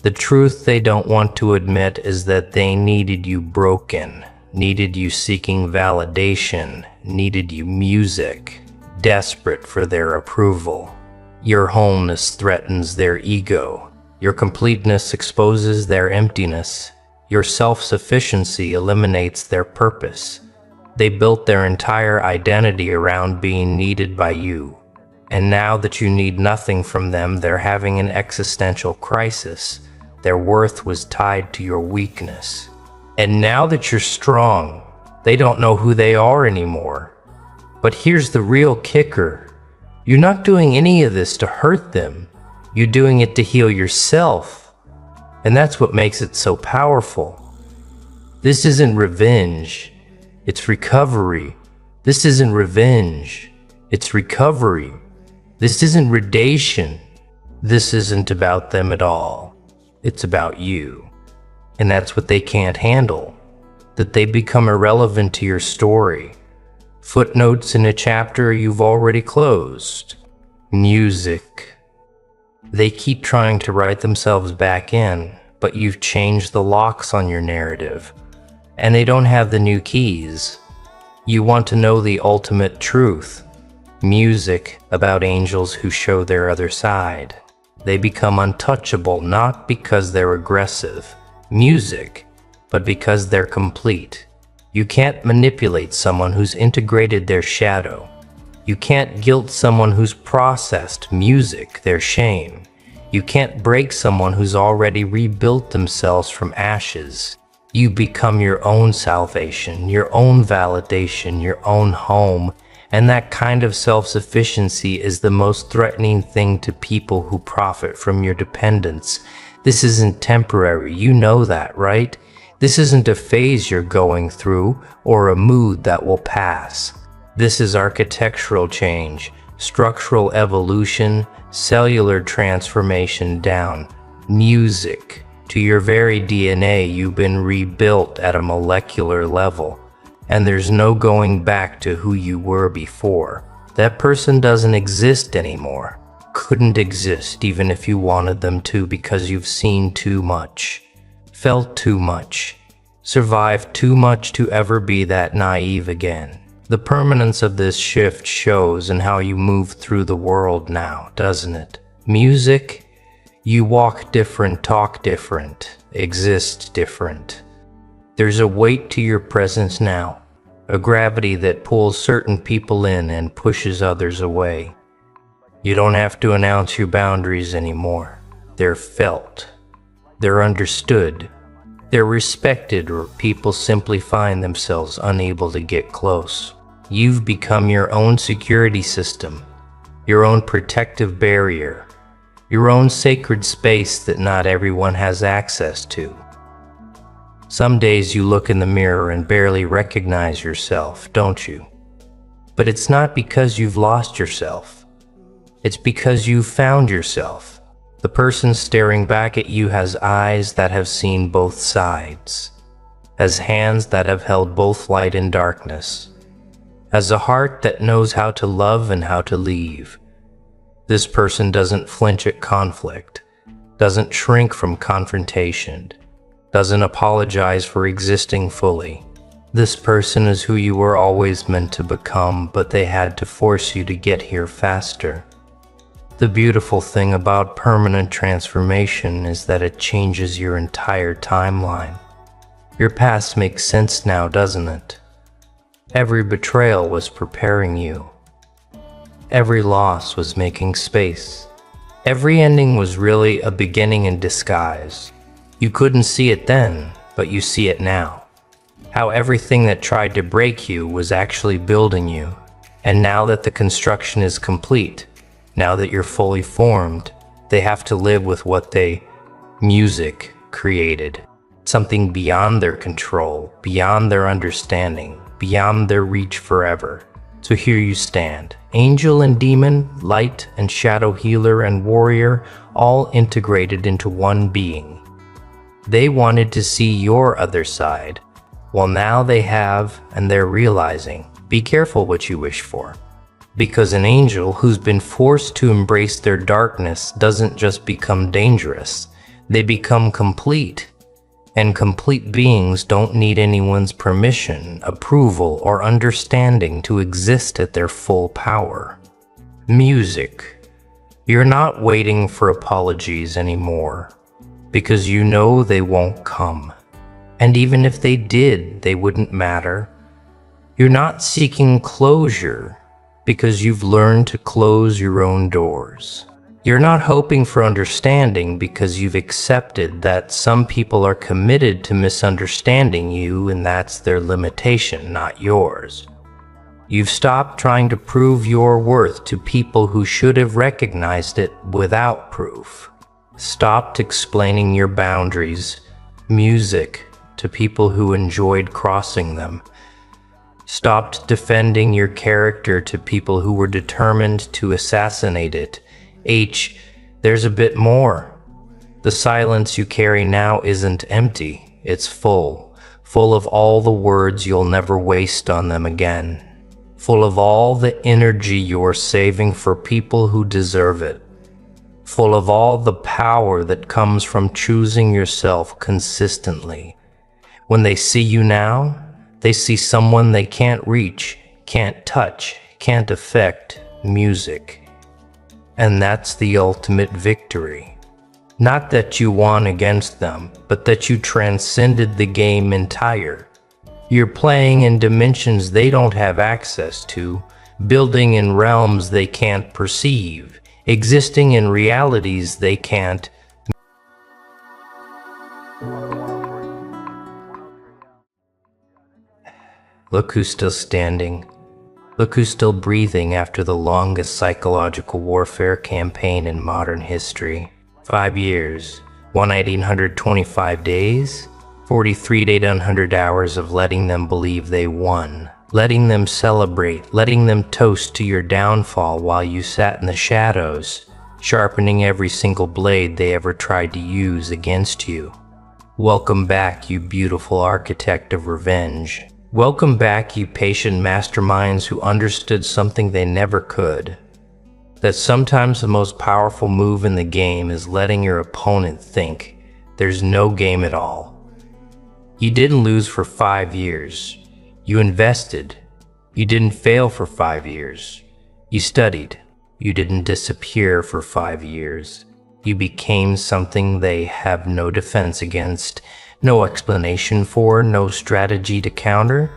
The truth they don't want to admit is that they needed you broken, needed you seeking validation, needed you music, desperate for their approval. Your wholeness threatens their ego. Your completeness exposes their emptiness. Your self-sufficiency eliminates their purpose. They built their entire identity around being needed by you. And now that you need nothing from them, they're having an existential crisis. Their worth was tied to your weakness. And now that you're strong, they don't know who they are anymore. But here's the real kicker. You're not doing any of this to hurt them. You're doing it to heal yourself. And that's what makes it so powerful. This isn't revenge. It's recovery. This isn't revenge. It's recovery. This isn't redemption. This isn't about them at all. It's about you. And that's what they can't handle. That they become irrelevant to your story. Footnotes in a chapter you've already closed. Music. They keep trying to write themselves back in, but you've changed the locks on your narrative. And they don't have the new keys. You want to know the ultimate truth. Music about angels who show their other side. They become untouchable not because they're aggressive, music, but because they're complete. You can't manipulate someone who's integrated their shadow. You can't guilt someone who's processed music, their shame. You can't break someone who's already rebuilt themselves from ashes. You become your own salvation, your own validation, your own home, And that kind of self-sufficiency is the most threatening thing to people who profit from your dependence. This isn't temporary, you know that, right? This isn't a phase you're going through or a mood that will pass. This is architectural change, structural evolution, cellular transformation down. Music. To your very DNA, you've been rebuilt at a molecular level. And there's no going back to who you were before. That person doesn't exist anymore. Couldn't exist even if you wanted them to, because you've seen too much, felt too much, survived too much to ever be that naive again. The permanence of this shift shows in how you move through the world now, doesn't it? Music, you walk different, talk different, exist different. There's a weight to your presence now, a gravity that pulls certain people in and pushes others away. You don't have to announce your boundaries anymore. They're felt. They're understood. They're respected, or people simply find themselves unable to get close. You've become your own security system, your own protective barrier, your own sacred space that not everyone has access to. Some days you look in the mirror and barely recognize yourself, don't you? But it's not because you've lost yourself. It's because you've found yourself. The person staring back at you has eyes that have seen both sides, has hands that have held both light and darkness, has a heart that knows how to love and how to leave. This person doesn't flinch at conflict, doesn't shrink from confrontation, doesn't apologize for existing fully. This person is who you were always meant to become, but they had to force you to get here faster. The beautiful thing about permanent transformation is that it changes your entire timeline. Your past makes sense now, doesn't it? Every betrayal was preparing you. Every loss was making space. Every ending was really a beginning in disguise. You couldn't see it then, but you see it now. How everything that tried to break you was actually building you. And now that the construction is complete, now that you're fully formed, they have to live with what music created. Something beyond their control, beyond their understanding, beyond their reach forever. So here you stand, angel and demon, light and shadow, healer and warrior, all integrated into one being. They wanted to see your other side. Well, now they have, and they're realizing. Be careful what you wish for. Because an angel who's been forced to embrace their darkness doesn't just become dangerous, they become complete. And complete beings don't need anyone's permission, approval, or understanding to exist at their full power. Music. You're not waiting for apologies anymore, because you know they won't come. And even if they did, they wouldn't matter. You're not seeking closure, because you've learned to close your own doors. You're not hoping for understanding, because you've accepted that some people are committed to misunderstanding you, and that's their limitation, not yours. You've stopped trying to prove your worth to people who should have recognized it without proof. Stopped explaining your boundaries, music, to people who enjoyed crossing them. Stopped defending your character to people who were determined to assassinate it. There's a bit more. The silence you carry now isn't empty, it's full of all the words you'll never waste on them again. Full of all the energy you're saving for people who deserve it. Full of all the power that comes from choosing yourself consistently. When they see you now, they see someone they can't reach, can't touch, can't affect. Music. And that's the ultimate victory. Not that you won against them, but that you transcended the game entire. You're playing in dimensions they don't have access to, building in realms they can't perceive, existing in realities they can't. Look who's still standing. Look who's still breathing after the longest psychological warfare campaign in modern history. 5 years, 1,825 days, 43,800 hours of letting them believe they won, letting them celebrate, letting them toast to your downfall while you sat in the shadows, sharpening every single blade they ever tried to use against you. Welcome back, you beautiful architect of revenge. Welcome back, you patient masterminds who understood something they never could. That sometimes the most powerful move in the game is letting your opponent think there's no game at all. You didn't lose for 5 years. You invested. You didn't fail for 5 years. You studied. You didn't disappear for 5 years. You became something they have no defense against, no explanation for, no strategy to counter.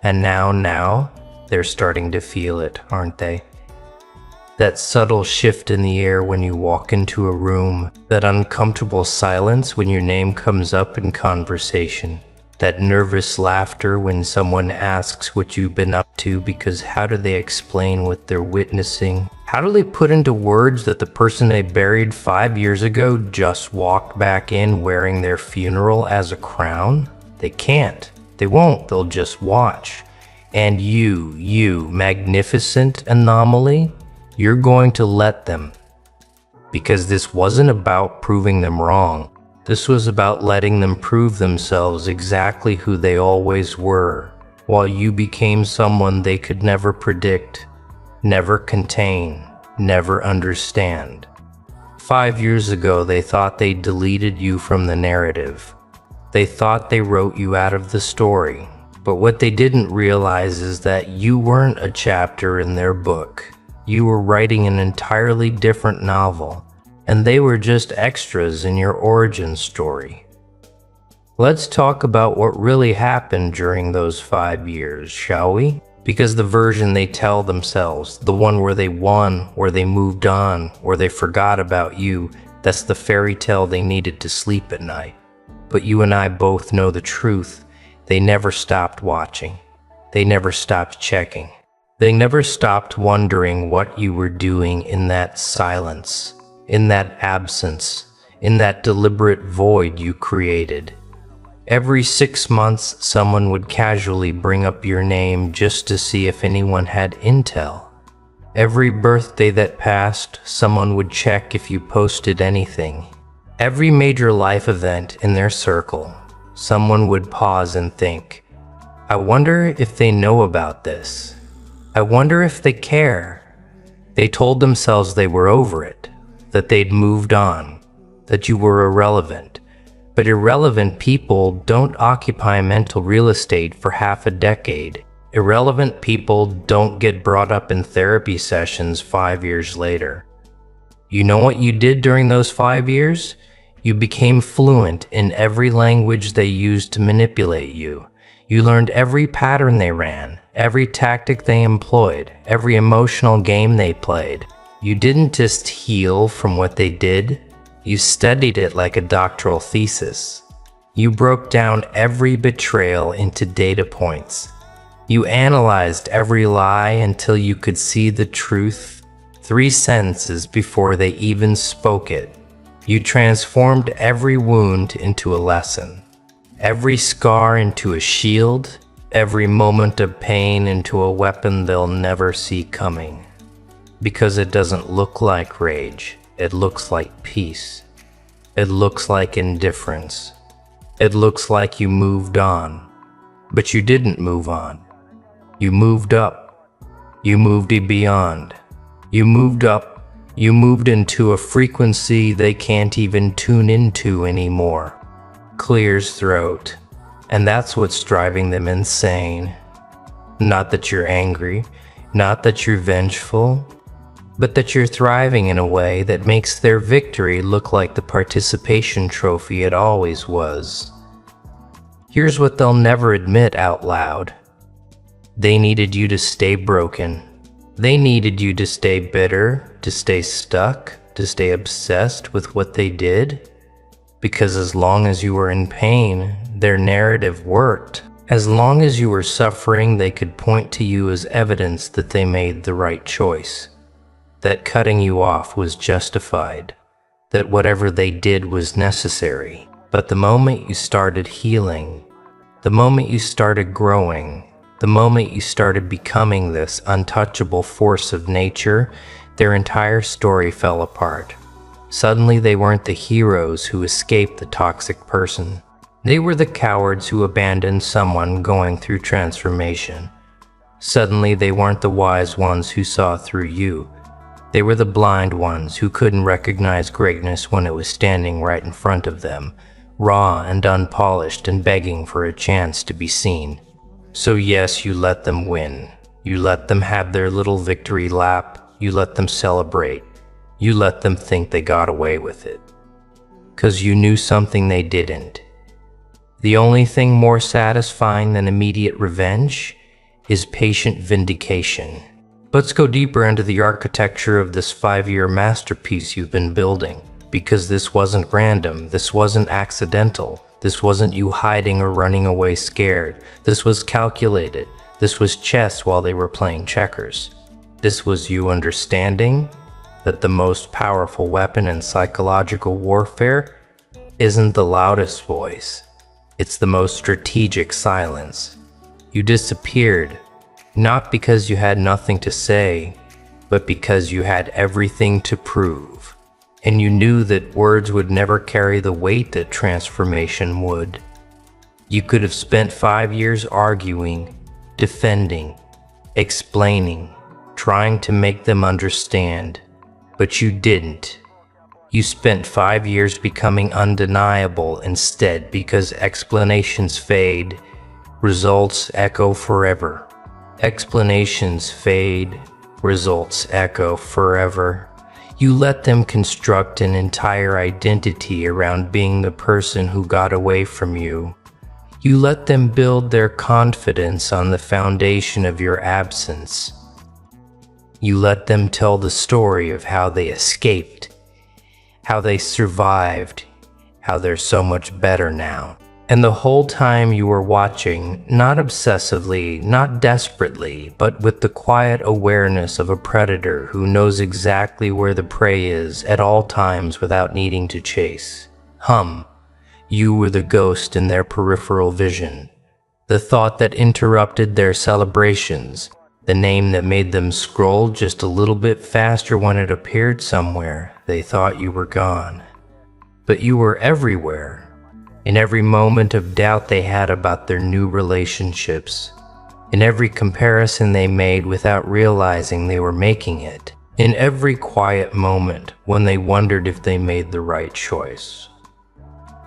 And now, they're starting to feel it, aren't they? That subtle shift in the air when you walk into a room, that uncomfortable silence when your name comes up in conversation, that nervous laughter when someone asks what you've been up to, because how do they explain what they're witnessing? How do they put into words that the person they buried 5 years ago just walked back in wearing their funeral as a crown? They can't. They won't. They'll just watch. And you, magnificent anomaly, you're going to let them. Because this wasn't about proving them wrong. This was about letting them prove themselves exactly who they always were, while you became someone they could never predict, never contain, never understand. 5 years ago, they thought they deleted you from the narrative. They thought they wrote you out of the story. But what they didn't realize is that you weren't a chapter in their book. You were writing an entirely different novel, and they were just extras in your origin story. Let's talk about what really happened during those 5 years, shall we? Because the version they tell themselves, the one where they won, where they moved on, where they forgot about you, that's the fairy tale they needed to sleep at night. But you and I both know the truth. They never stopped watching. They never stopped checking. They never stopped wondering what you were doing in that silence, in that absence, in that deliberate void you created. Every 6 months, someone would casually bring up your name just to see if anyone had intel. Every birthday that passed, someone would check if you posted anything. Every major life event in their circle, someone would pause and think, I wonder if they know about this. I wonder if they care. They told themselves they were over it, that they'd moved on, that you were irrelevant. But irrelevant people don't occupy mental real estate for half a decade. Irrelevant people don't get brought up in therapy sessions 5 years later. You know what you did during those 5 years? You became fluent in every language they used to manipulate you. You learned every pattern they ran, every tactic they employed, every emotional game they played. You didn't just heal from what they did, you studied it like a doctoral thesis. You broke down every betrayal into data points. You analyzed every lie until you could see the truth 3 sentences before they even spoke it. You transformed every wound into a lesson, every scar into a shield, every moment of pain into a weapon they'll never see coming. Because it doesn't look like rage, it looks like peace. It looks like indifference. It looks like you moved on. But you didn't move on. You moved up. You moved beyond. You moved up. You moved into a frequency they can't even tune into anymore. Clears throat. And that's what's driving them insane. Not that you're angry, not that you're vengeful, but that you're thriving in a way that makes their victory look like the participation trophy it always was. Here's what they'll never admit out loud. They needed you to stay broken. They needed you to stay bitter, to stay stuck, to stay obsessed with what they did. Because as long as you were in pain, their narrative worked. As long as you were suffering, they could point to you as evidence that they made the right choice, that cutting you off was justified, that whatever they did was necessary. But the moment you started healing, the moment you started growing, the moment you started becoming this untouchable force of nature, their entire story fell apart. Suddenly they weren't the heroes who escaped the toxic person. They were the cowards who abandoned someone going through transformation. Suddenly they weren't the wise ones who saw through you. They were the blind ones who couldn't recognize greatness when it was standing right in front of them, raw and unpolished and begging for a chance to be seen. So yes, you let them win. You let them have their little victory lap. You let them celebrate. You let them think they got away with it. 'Cause you knew something they didn't. The only thing more satisfying than immediate revenge is patient vindication. Let's go deeper into the architecture of this 5-year masterpiece you've been building, because this wasn't random, this wasn't accidental, this wasn't you hiding or running away scared. This was calculated. This was chess while they were playing checkers. This was you understanding that the most powerful weapon in psychological warfare isn't the loudest voice. It's the most strategic silence. You disappeared, not because you had nothing to say, but because you had everything to prove. And you knew that words would never carry the weight that transformation would. You could have spent 5 years arguing, defending, explaining, trying to make them understand, but you didn't. You spent 5 years becoming undeniable instead, because explanations fade, results echo forever. Explanations fade, results echo forever. You let them construct an entire identity around being the person who got away from you. You let them build their confidence on the foundation of your absence. You let them tell the story of how they escaped, how they survived, how they're so much better now. And the whole time you were watching, not obsessively, not desperately, but with the quiet awareness of a predator who knows exactly where the prey is at all times without needing to chase. You were the ghost in their peripheral vision, the thought that interrupted their celebrations, the name that made them scroll just a little bit faster when it appeared somewhere they thought you were gone. But you were everywhere, in every moment of doubt they had about their new relationships, in every comparison they made without realizing they were making it, in every quiet moment when they wondered if they made the right choice.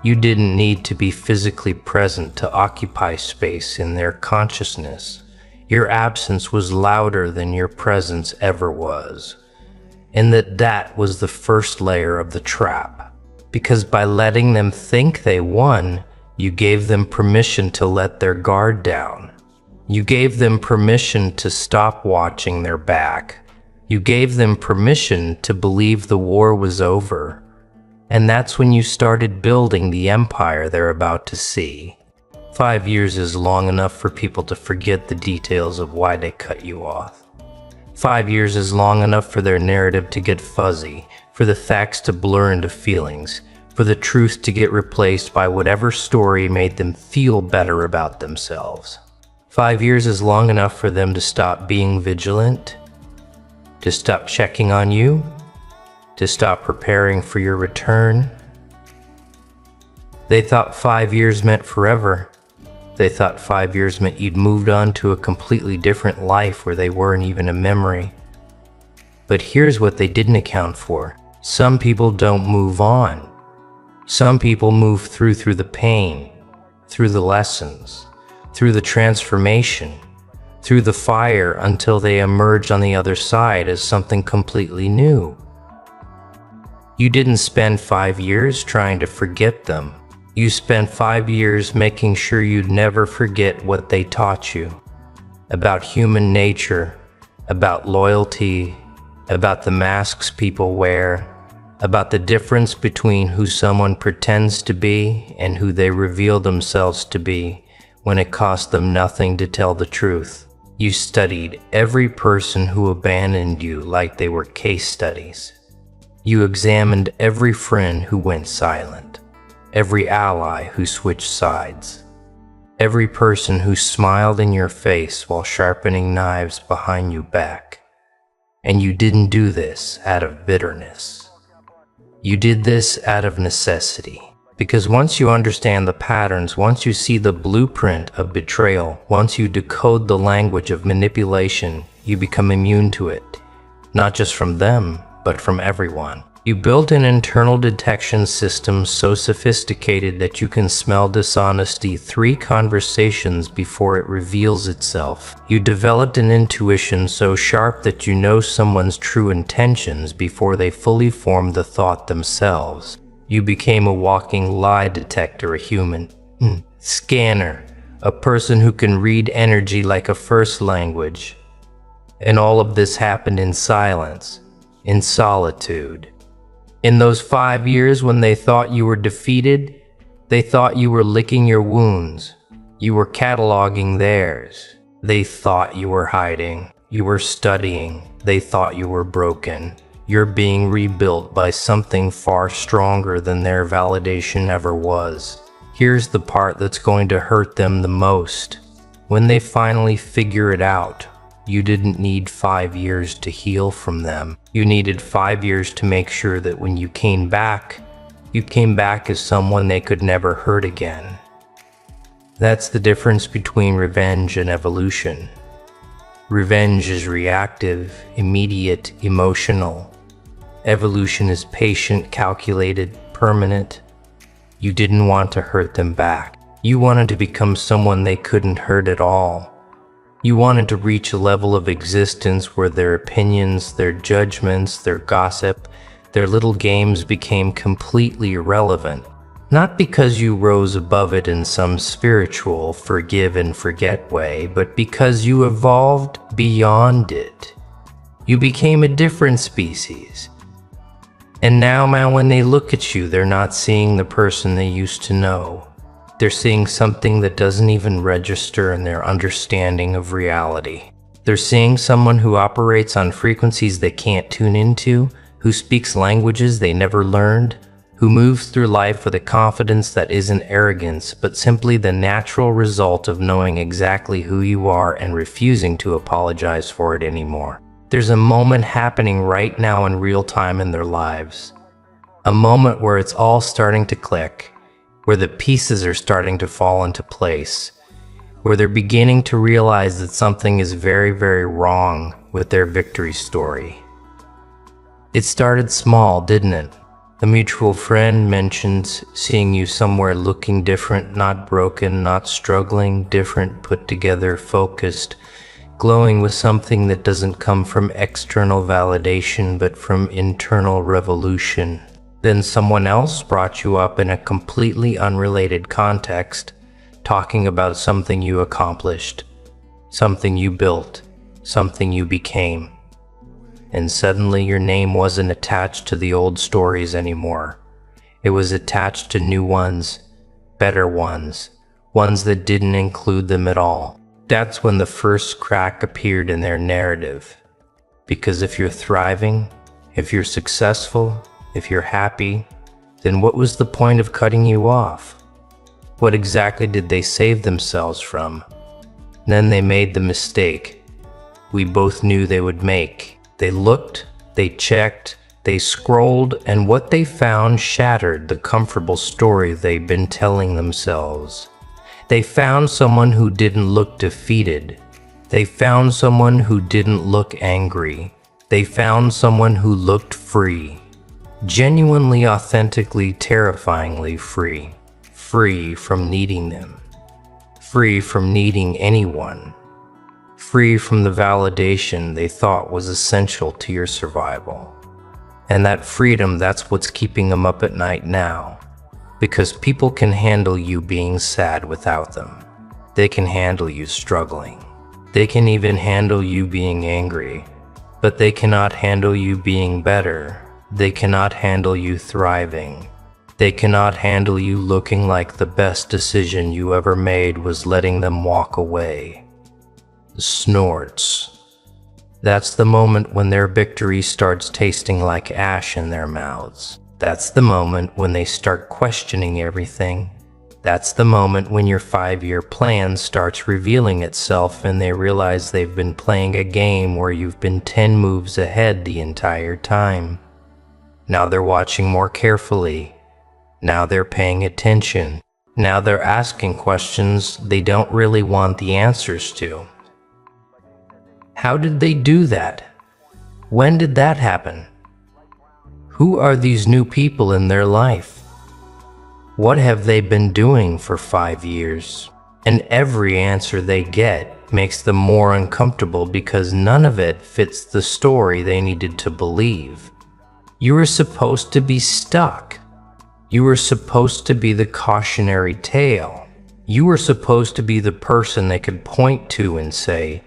You didn't need to be physically present to occupy space in their consciousness. Your absence was louder than your presence ever was. And that was the first layer of the trap. Because by letting them think they won, you gave them permission to let their guard down. You gave them permission to stop watching their back. You gave them permission to believe the war was over. And that's when you started building the empire they're about to see. 5 years is long enough for people to forget the details of why they cut you off. 5 years is long enough for their narrative to get fuzzy, for the facts to blur into feelings, for the truth to get replaced by whatever story made them feel better about themselves. 5 years is long enough for them to stop being vigilant, to stop checking on you, to stop preparing for your return. They thought 5 years meant forever. They thought 5 years meant you'd moved on to a completely different life where they weren't even a memory. But here's what they didn't account for. Some people don't move on. Some people move through the pain, through the lessons, through the transformation, through the fire until they emerge on the other side as something completely new. You didn't spend 5 years trying to forget them. You spent 5 years making sure you'd never forget what they taught you. About human nature, about loyalty, about the masks people wear, about the difference between who someone pretends to be and who they reveal themselves to be when it cost them nothing to tell the truth. You studied every person who abandoned you like they were case studies. You examined every friend who went silent, every ally who switched sides, every person who smiled in your face while sharpening knives behind your back. And you didn't do this out of bitterness. You did this out of necessity. Because once you understand the patterns, once you see the blueprint of betrayal, once you decode the language of manipulation, you become immune to it. Not just from them, but from everyone. You built an internal detection system so sophisticated that you can smell dishonesty 3 conversations before it reveals itself. You developed an intuition so sharp that you know someone's true intentions before they fully form the thought themselves. You became a walking lie detector, a human scanner, a person who can read energy like a first language. And all of this happened in silence, in solitude. In those 5 years when they thought you were defeated, they thought you were licking your wounds. You were cataloging theirs. They thought you were hiding. You were studying. They thought you were broken. You're being rebuilt by something far stronger than their validation ever was. Here's the part that's going to hurt them the most. When they finally figure it out, you didn't need 5 years to heal from them. You needed 5 years to make sure that when you came back as someone they could never hurt again. That's the difference between revenge and evolution. Revenge is reactive, immediate, emotional. Evolution is patient, calculated, permanent. You didn't want to hurt them back. You wanted to become someone they couldn't hurt at all. You wanted to reach a level of existence where their opinions, their judgments, their gossip, their little games became completely irrelevant. Not because you rose above it in some spiritual forgive and forget way, but because you evolved beyond it. You became a different species. And now when they look at you, they're not seeing the person they used to know. They're seeing something that doesn't even register in their understanding of reality. They're seeing someone who operates on frequencies they can't tune into, who speaks languages they never learned, who moves through life with a confidence that isn't arrogance, but simply the natural result of knowing exactly who you are and refusing to apologize for it anymore. There's a moment happening right now in real time in their lives. A moment where it's all starting to click, where the pieces are starting to fall into place, where they're beginning to realize that something is very, very wrong with their victory story. It started small, didn't it? A mutual friend mentions seeing you somewhere looking different, not broken, not struggling, different, put together, focused, glowing with something that doesn't come from external validation but from internal revolution. Then someone else brought you up in a completely unrelated context, talking about something you accomplished, something you built, something you became. And suddenly your name wasn't attached to the old stories anymore. It was attached to new ones, better ones, ones that didn't include them at all. That's when the first crack appeared in their narrative. Because if you're thriving, if you're successful, if you're happy, then what was the point of cutting you off? What exactly did they save themselves from? Then they made the mistake we both knew they would make. They looked, they checked, they scrolled, and what they found shattered the comfortable story they'd been telling themselves. They found someone who didn't look defeated. They found someone who didn't look angry. They found someone who looked free. Genuinely, authentically, terrifyingly free. Free from needing them. Free from needing anyone. Free from the validation they thought was essential to your survival. And that freedom, that's what's keeping them up at night now. Because people can handle you being sad without them. They can handle you struggling. They can even handle you being angry. But they cannot handle you being better. They cannot handle you thriving. They cannot handle you looking like the best decision you ever made was letting them walk away. Snorts. That's the moment when their victory starts tasting like ash in their mouths. That's the moment when they start questioning everything. That's the moment when your 5-year plan starts revealing itself and they realize they've been playing a game where you've been 10 moves ahead the entire time. Now they're watching more carefully. Now they're paying attention. Now they're asking questions they don't really want the answers to. How did they do that? When did that happen? Who are these new people in their life? What have they been doing for 5 years? And every answer they get makes them more uncomfortable because none of it fits the story they needed to believe. You were supposed to be stuck. You were supposed to be the cautionary tale. You were supposed to be the person they could point to and say,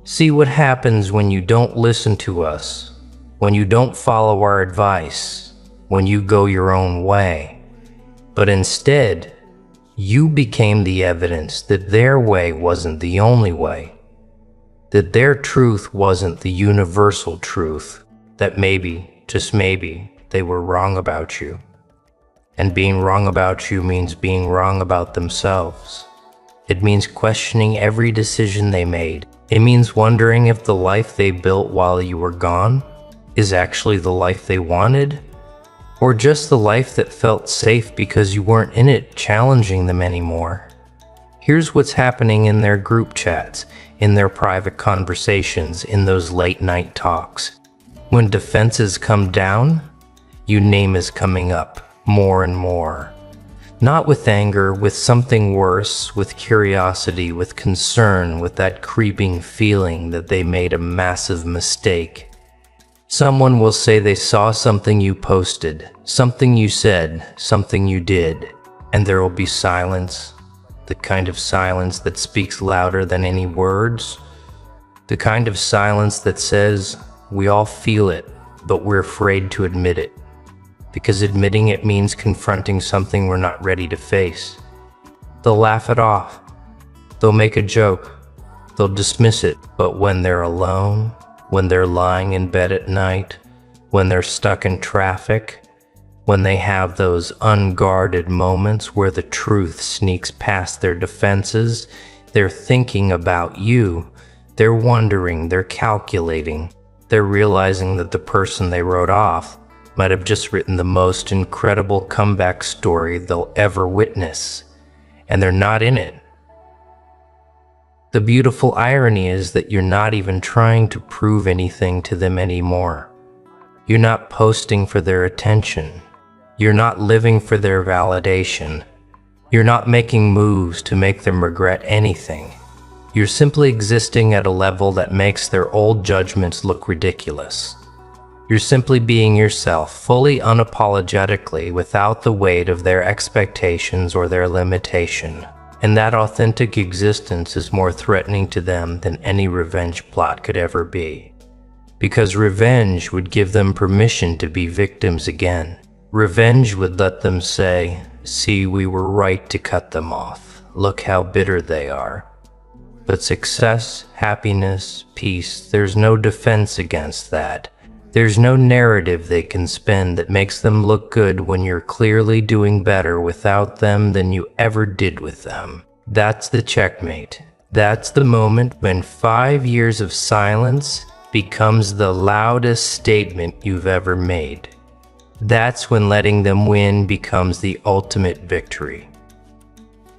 "See what happens when you don't listen to us, when you don't follow our advice, when you go your own way." But instead, you became the evidence that their way wasn't the only way, that their truth wasn't the universal truth, that maybe, just maybe, they were wrong about you. And being wrong about you means being wrong about themselves. It means questioning every decision they made. It means wondering if the life they built while you were gone is actually the life they wanted, or just the life that felt safe because you weren't in it challenging them anymore. Here's what's happening in their group chats, in their private conversations, in those late night talks. When defenses come down, your name is coming up more and more. Not with anger, with something worse, with curiosity, with concern, with that creeping feeling that they made a massive mistake. Someone will say they saw something you posted, something you said, something you did, and there will be silence, the kind of silence that speaks louder than any words, the kind of silence that says, "We all feel it, but we're afraid to admit it," because admitting it means confronting something we're not ready to face. They'll laugh it off, they'll make a joke, they'll dismiss it, but when they're alone, when they're lying in bed at night, when they're stuck in traffic, when they have those unguarded moments where the truth sneaks past their defenses, they're thinking about you, they're wondering, they're calculating, they're realizing that the person they wrote off might have just written the most incredible comeback story they'll ever witness, and they're not in it. The beautiful irony is that you're not even trying to prove anything to them anymore. You're not posting for their attention. You're not living for their validation. You're not making moves to make them regret anything. You're simply existing at a level that makes their old judgments look ridiculous. You're simply being yourself, fully unapologetically, without the weight of their expectations or their limitation. And that authentic existence is more threatening to them than any revenge plot could ever be. Because revenge would give them permission to be victims again. Revenge would let them say, "See, we were right to cut them off. Look how bitter they are." But success, happiness, peace, there's no defense against that. There's no narrative they can spin that makes them look good when you're clearly doing better without them than you ever did with them. That's the checkmate. That's the moment when 5 years of silence becomes the loudest statement you've ever made. That's when letting them win becomes the ultimate victory.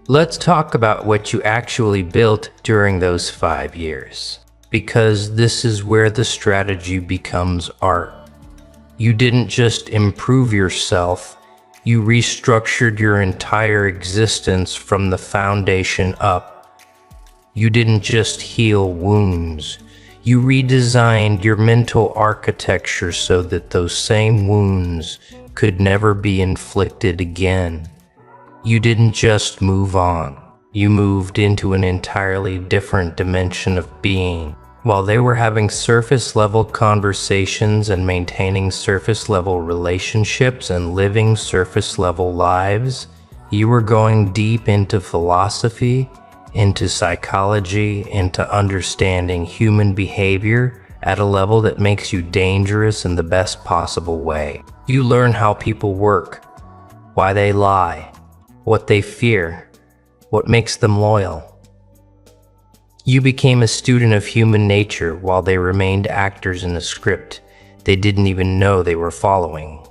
Let's talk about what you actually built during those 5 years. Because this is where the strategy becomes art. You didn't just improve yourself, you restructured your entire existence from the foundation up. You didn't just heal wounds, you redesigned your mental architecture so that those same wounds could never be inflicted again. You didn't just move on, you moved into an entirely different dimension of being. While they were having surface-level conversations and maintaining surface-level relationships and living surface-level lives, you were going deep into philosophy, into psychology, into understanding human behavior at a level that makes you dangerous in the best possible way. You learn how people work, why they lie, what they fear, what makes them loyal. You became a student of human nature while they remained actors in a script they didn't even know they were following.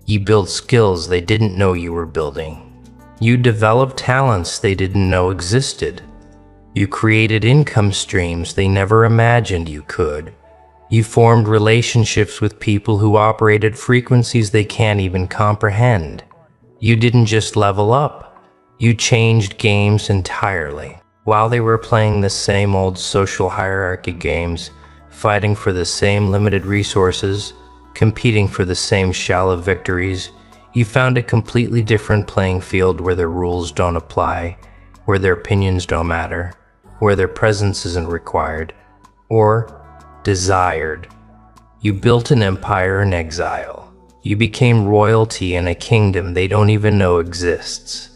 You built skills they didn't know you were building. You developed talents they didn't know existed. You created income streams they never imagined you could. You formed relationships with people who operated frequencies they can't even comprehend. You didn't just level up. You changed games entirely. While they were playing the same old social hierarchy games, fighting for the same limited resources, competing for the same shallow victories, you found a completely different playing field where their rules don't apply, where their opinions don't matter, where their presence isn't required, or desired. You built an empire in exile. You became royalty in a kingdom they don't even know exists.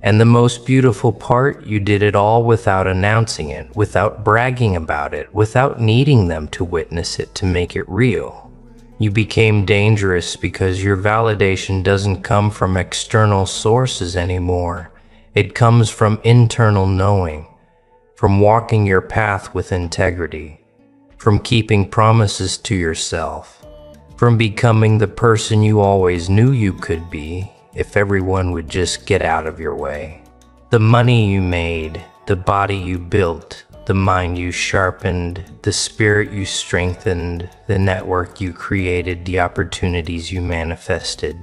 And the most beautiful part, you did it all without announcing it, without bragging about it, without needing them to witness it to make it real. You became dangerous because your validation doesn't come from external sources anymore. It comes from internal knowing, from walking your path with integrity, from keeping promises to yourself, from becoming the person you always knew you could be if everyone would just get out of your way. The money you made, the body you built, the mind you sharpened, the spirit you strengthened, the network you created, the opportunities you manifested.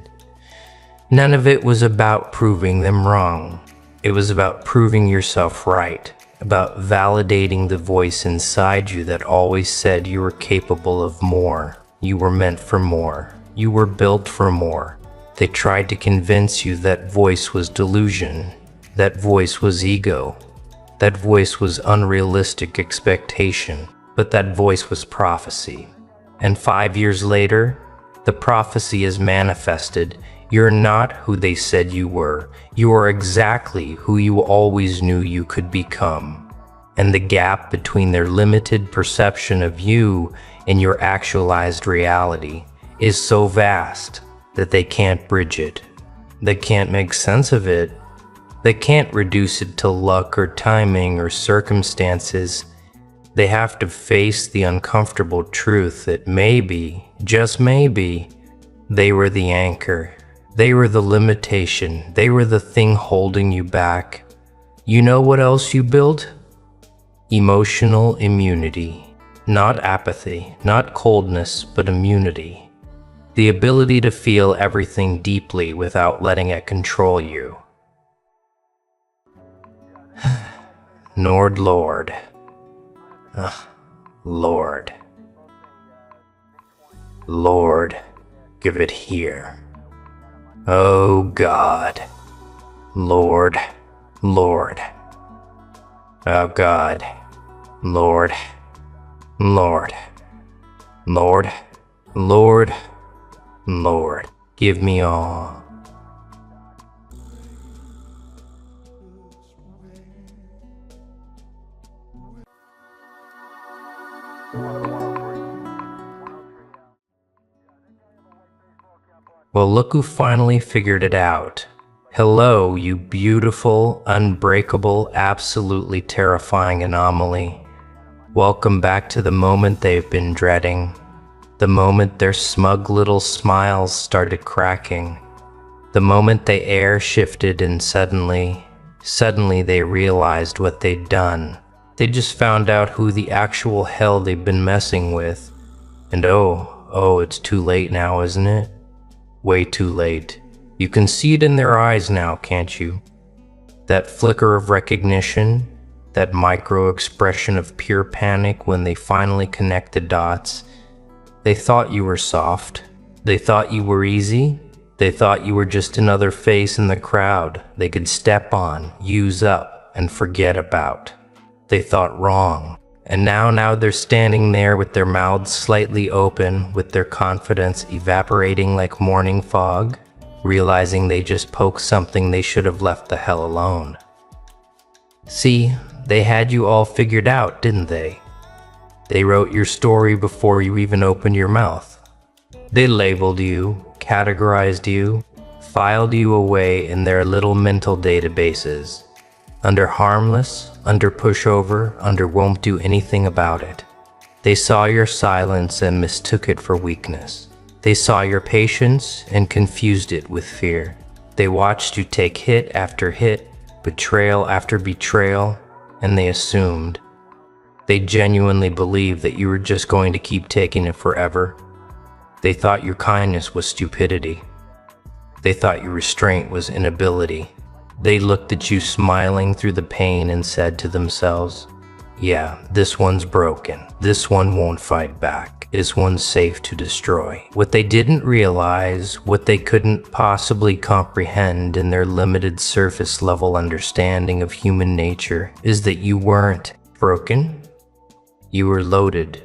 None of it was about proving them wrong. It was about proving yourself right, about validating the voice inside you that always said you were capable of more. You were meant for more. You were built for more. They tried to convince you that voice was delusion, that voice was ego, that voice was unrealistic expectation, but that voice was prophecy. And 5 years later, the prophecy is manifested. You're not who they said you were. You are exactly who you always knew you could become. And the gap between their limited perception of you and your actualized reality is so vast that they can't bridge it. They can't make sense of it. They can't reduce it to luck or timing or circumstances. They have to face the uncomfortable truth that maybe, just maybe, they were the anchor. They were the limitation. They were the thing holding you back. You know what else you built? Emotional immunity. Not apathy, not coldness, but immunity. The ability to feel everything deeply without letting it control you. Lord, Lord. Lord. Lord, give it here. Oh God. Lord, Lord. Oh God. Lord, Lord. Lord, Lord. Lord, give me all. Well, look who finally figured it out. Hello, you beautiful, unbreakable, absolutely terrifying anomaly. Welcome back to the moment they've been dreading. The moment their smug little smiles started cracking. The moment the air shifted and suddenly they realized what they'd done. They just found out who the actual hell they've been messing with. And oh, it's too late now, isn't it? Way too late. You can see it in their eyes now, can't you? That flicker of recognition, that micro expression of pure panic when they finally connect the dots. They thought you were soft. They thought you were easy. They thought you were just another face in the crowd they could step on, use up, and forget about. They thought wrong. And now they're standing there with their mouths slightly open, with their confidence evaporating like morning fog, realizing they just poked something they should have left the hell alone. See, they had you all figured out, didn't they? They wrote your story before you even opened your mouth. They labeled you, categorized you, filed you away in their little mental databases. Under harmless, under pushover, under won't do anything about it. They saw your silence and mistook it for weakness. They saw your patience and confused it with fear. They watched you take hit after hit, betrayal after betrayal, and they assumed. They genuinely believed that you were just going to keep taking it forever. They thought your kindness was stupidity. They thought your restraint was inability. They looked at you smiling through the pain and said to themselves, yeah, this one's broken. This one won't fight back. This one's safe to destroy. What they didn't realize, what they couldn't possibly comprehend in their limited surface level understanding of human nature, is that you weren't broken. You were loaded.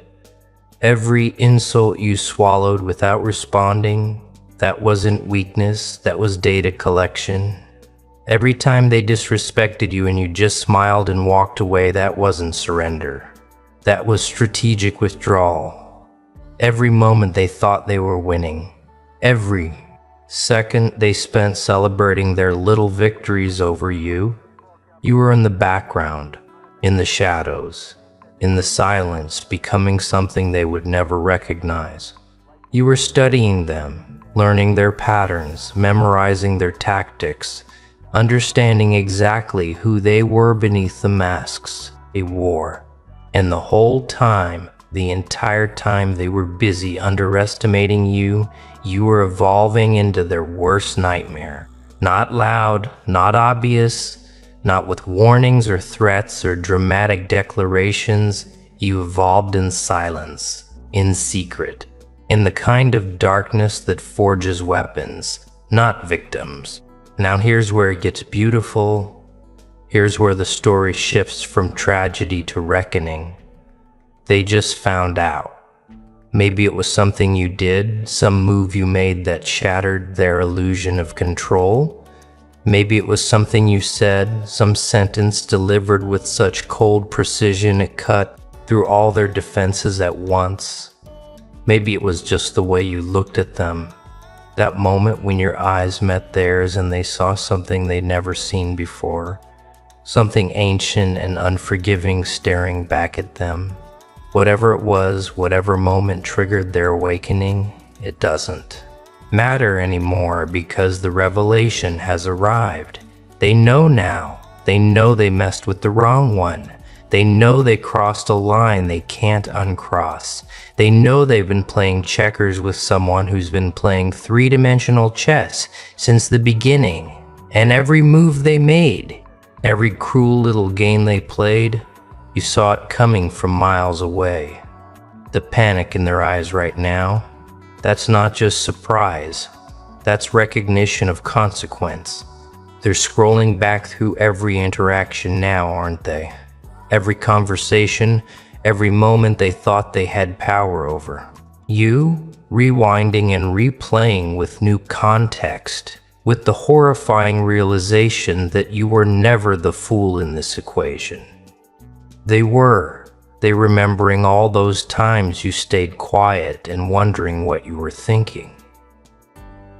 Every insult you swallowed without responding, that wasn't weakness, that was data collection. Every time they disrespected you and you just smiled and walked away, that wasn't surrender. That was strategic withdrawal. Every moment they thought they were winning. Every second they spent celebrating their little victories over you, you were in the background, in the shadows, in the silence, becoming something they would never recognize. You were studying them, learning their patterns, memorizing their tactics, understanding exactly who they were beneath the masks they wore. And the whole time, the entire time they were busy underestimating you, you were evolving into their worst nightmare. Not loud, not obvious, not with warnings or threats or dramatic declarations. You evolved in silence, in secret, in the kind of darkness that forges weapons, not victims. Now here's where it gets beautiful. Here's where the story shifts from tragedy to reckoning. They just found out. Maybe it was something you did, some move you made that shattered their illusion of control. Maybe it was something you said, some sentence delivered with such cold precision it cut through all their defenses at once. Maybe it was just the way you looked at them. That moment when your eyes met theirs and they saw something they'd never seen before. Something ancient and unforgiving staring back at them. Whatever it was, whatever moment triggered their awakening, it doesn't matter anymore because the revelation has arrived. They know now. They know they messed with the wrong one. They know they crossed a line they can't uncross. They know they've been playing checkers with someone who's been playing three-dimensional chess since the beginning. And every move they made, every cruel little game they played, you saw it coming from miles away. The panic in their eyes right now, that's not just surprise. That's recognition of consequence. They're scrolling back through every interaction now, aren't they? Every conversation, every moment they thought they had power over. You, rewinding and replaying with new context, with the horrifying realization that you were never the fool in this equation. They remembering all those times you stayed quiet and wondering what you were thinking.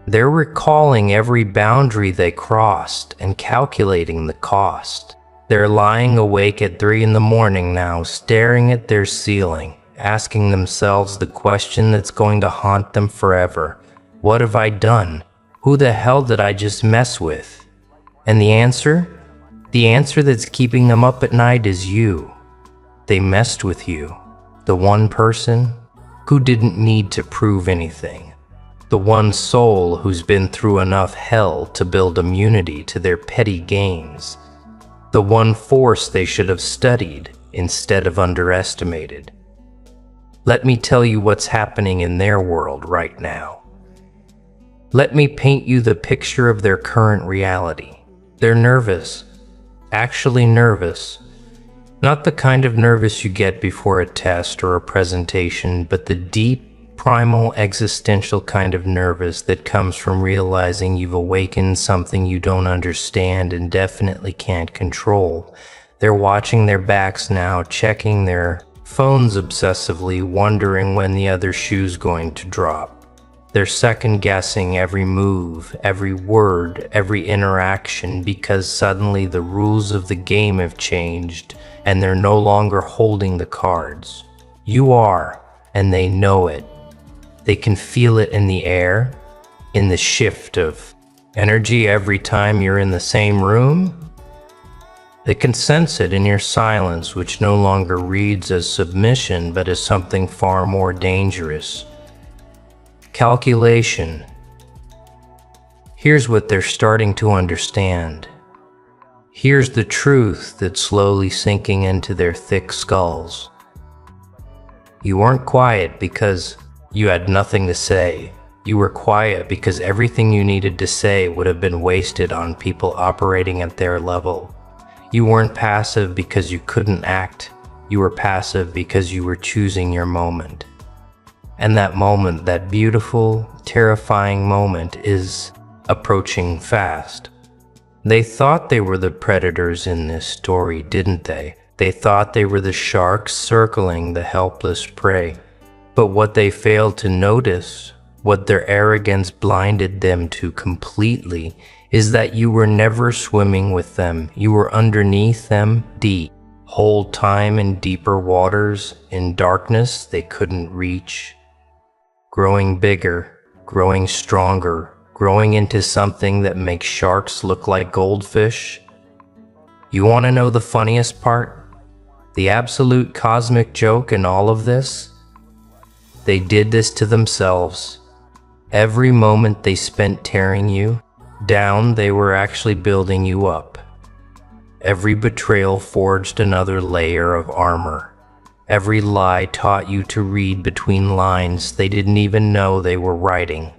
They're recalling every boundary they crossed and calculating the cost. They're lying awake at 3 in the morning now, staring at their ceiling, asking themselves the question that's going to haunt them forever. What have I done? Who the hell did I just mess with? And the answer that's keeping them up at night is you. They messed with you. The one person who didn't need to prove anything. The one soul who's been through enough hell to build immunity to their petty games. The one force they should have studied instead of underestimated. Let me tell you what's happening in their world right now. Let me paint you the picture of their current reality. They're nervous, actually nervous. Not the kind of nervous you get before a test or a presentation, but the deep, primal, existential kind of nervous that comes from realizing you've awakened something you don't understand and definitely can't control. They're watching their backs now, checking their phones obsessively, wondering when the other shoe's going to drop. They're second-guessing every move, every word, every interaction, because suddenly the rules of the game have changed and they're no longer holding the cards. You are, and they know it. They can feel it in the air, in the shift of energy every time you're in the same room. They can sense it in your silence, which no longer reads as submission, but as something far more dangerous. Calculation. Here's what they're starting to understand. Here's the truth that's slowly sinking into their thick skulls. You weren't quiet because you had nothing to say. You were quiet because everything you needed to say would have been wasted on people operating at their level. You weren't passive because you couldn't act. You were passive because you were choosing your moment. And that moment, that beautiful, terrifying moment, is approaching fast. They thought they were the predators in this story, didn't they? They thought they were the sharks circling the helpless prey. But what they failed to notice, what their arrogance blinded them to completely, is that you were never swimming with them. You were underneath them, deep, whole time in deeper waters, in darkness they couldn't reach. Growing bigger, growing stronger, growing into something that makes sharks look like goldfish. You want to know the funniest part? The absolute cosmic joke in all of this? They did this to themselves. Every moment they spent tearing you down, they were actually building you up. Every betrayal forged another layer of armor. Every lie taught you to read between lines they didn't even know they were writing.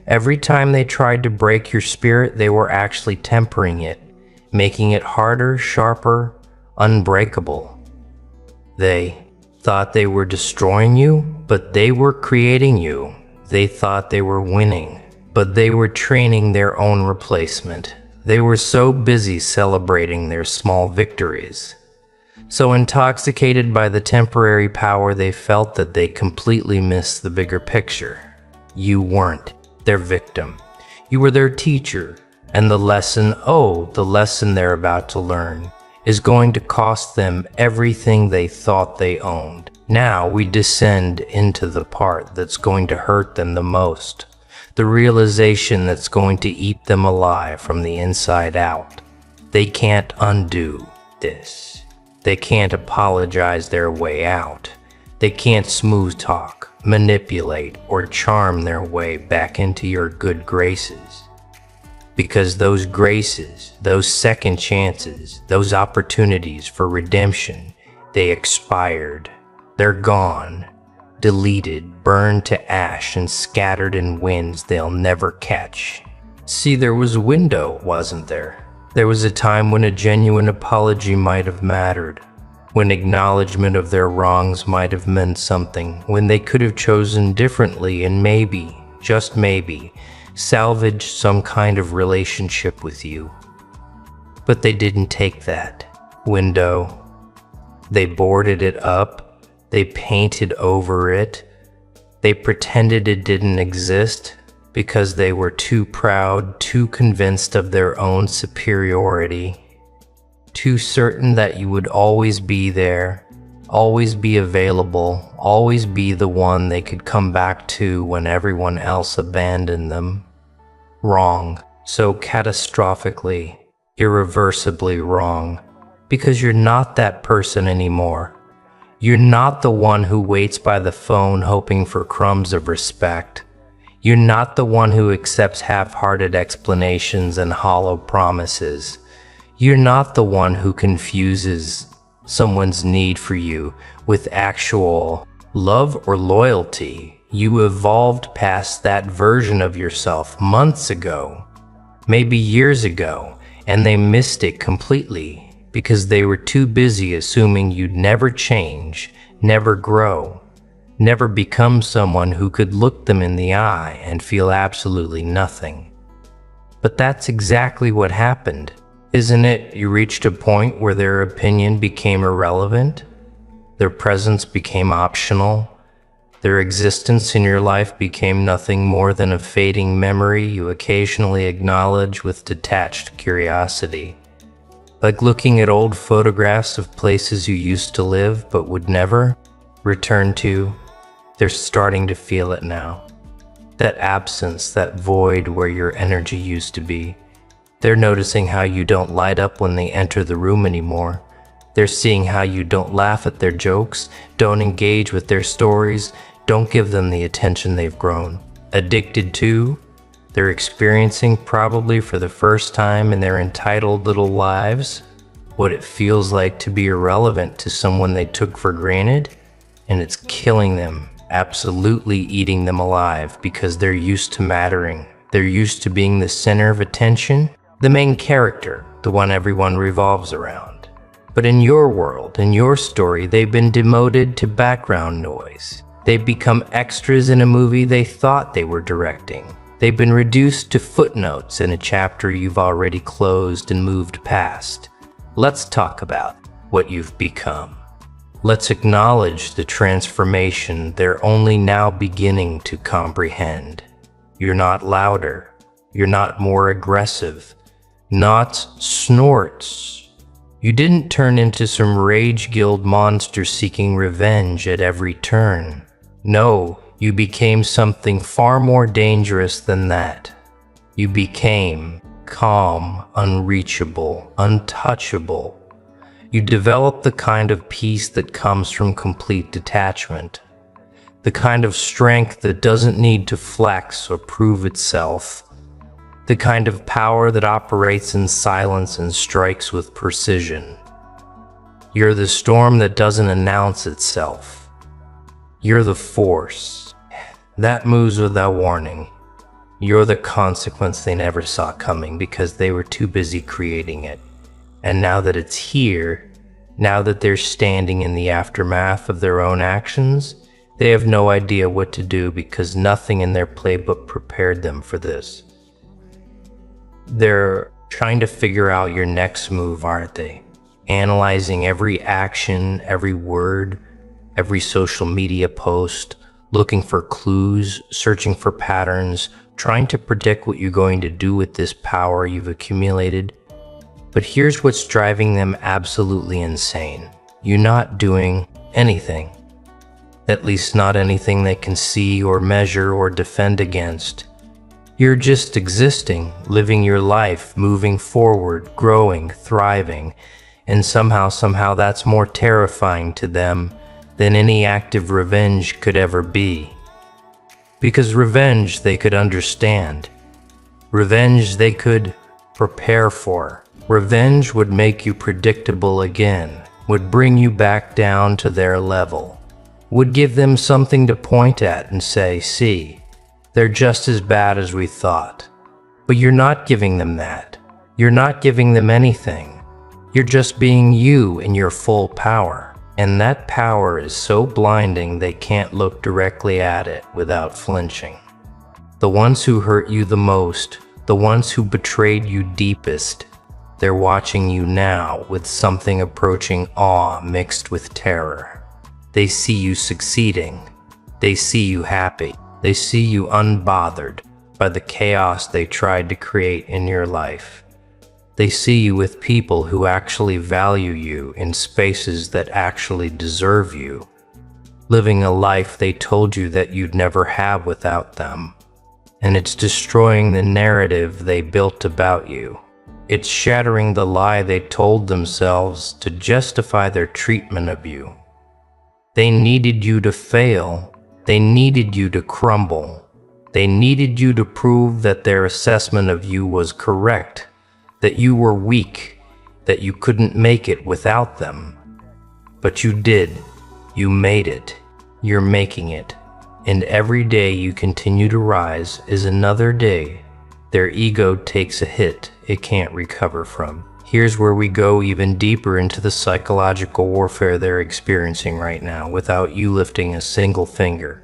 Every time they tried to break your spirit, they were actually tempering it, making it harder, sharper, unbreakable. They thought they were destroying you, but they were creating you. They thought they were winning, but they were training their own replacement. They were so busy celebrating their small victories, so intoxicated by the temporary power they felt that they completely missed the bigger picture. You weren't their victim. You were their teacher, and the lesson they're about to learn is going to cost them everything they thought they owned. Now we descend into the part that's going to hurt them the most, the realization that's going to eat them alive from the inside out. They can't undo this. They can't apologize their way out. They can't smooth talk, manipulate, or charm their way back into your good graces. Because those graces, those second chances, those opportunities for redemption, they expired. They're gone, deleted, burned to ash, and scattered in winds they'll never catch. See, there was a window, wasn't there? There was a time when a genuine apology might have mattered, when acknowledgement of their wrongs might have meant something, when they could have chosen differently and maybe, just maybe, salvage some kind of relationship with you. But they didn't take that window. They boarded it up. They painted over it. They pretended it didn't exist because they were too proud, too convinced of their own superiority, too certain that you would always be there, always be available, always be the one they could come back to when everyone else abandoned them. Wrong. So catastrophically, irreversibly wrong. Because you're not that person anymore. You're not the one who waits by the phone hoping for crumbs of respect. You're not the one who accepts half-hearted explanations and hollow promises. You're not the one who confuses someone's need for you with actual love or loyalty. You evolved past that version of yourself months ago, maybe years ago, and they missed it completely because they were too busy assuming you'd never change, never grow, never become someone who could look them in the eye and feel absolutely nothing. But that's exactly what happened, isn't it? You reached a point where their opinion became irrelevant, their presence became optional, their existence in your life became nothing more than a fading memory you occasionally acknowledge with detached curiosity. Like looking at old photographs of places you used to live but would never return to. They're starting to feel it now. That absence, that void where your energy used to be. They're noticing how you don't light up when they enter the room anymore. They're seeing how you don't laugh at their jokes, don't engage with their stories, don't give them the attention they've grown addicted to. They're experiencing, probably for the first time in their entitled little lives, what it feels like to be irrelevant to someone they took for granted, and it's killing them, absolutely eating them alive, because they're used to mattering. They're used to being the center of attention, the main character, the one everyone revolves around. But in your world, in your story, they've been demoted to background noise. They've become extras in a movie they thought they were directing. They've been reduced to footnotes in a chapter you've already closed and moved past. Let's talk about what you've become. Let's acknowledge the transformation they're only now beginning to comprehend. You're not louder. You're not more aggressive. Not snorts. You didn't turn into some rage-guild monster seeking revenge at every turn. No. You became something far more dangerous than that. You became calm, unreachable, untouchable. You developed the kind of peace that comes from complete detachment. The kind of strength that doesn't need to flex or prove itself. The kind of power that operates in silence and strikes with precision. You're the storm that doesn't announce itself. You're the force that moves without warning. You're the consequence they never saw coming because they were too busy creating it. And now that it's here, now that they're standing in the aftermath of their own actions, they have no idea what to do because nothing in their playbook prepared them for this. They're trying to figure out your next move, aren't they? Analyzing every action, every word, every social media post, looking for clues, searching for patterns, trying to predict what you're going to do with this power you've accumulated. But here's what's driving them absolutely insane. You're not doing anything. At least not anything they can see or measure or defend against. You're just existing, living your life, moving forward, growing, thriving, and somehow that's more terrifying to them than any active revenge could ever be. Because revenge they could understand. Revenge they could prepare for. Revenge would make you predictable again, would bring you back down to their level, would give them something to point at and say, see, they're just as bad as we thought. But you're not giving them that. You're not giving them anything. You're just being you in your full power. And that power is so blinding they can't look directly at it without flinching. The ones who hurt you the most, the ones who betrayed you deepest, they're watching you now with something approaching awe mixed with terror. They see you succeeding. They see you happy. They see you unbothered by the chaos they tried to create in your life. They see you with people who actually value you in spaces that actually deserve you, living a life they told you that you'd never have without them. And it's destroying the narrative they built about you. It's shattering the lie they told themselves to justify their treatment of you. They needed you to fail. They needed you to crumble. They needed you to prove that their assessment of you was correct, that you were weak, that you couldn't make it without them. But you did. You made it. You're making it. And every day you continue to rise is another day their ego takes a hit it can't recover from. Here's where we go even deeper into the psychological warfare they're experiencing right now without you lifting a single finger.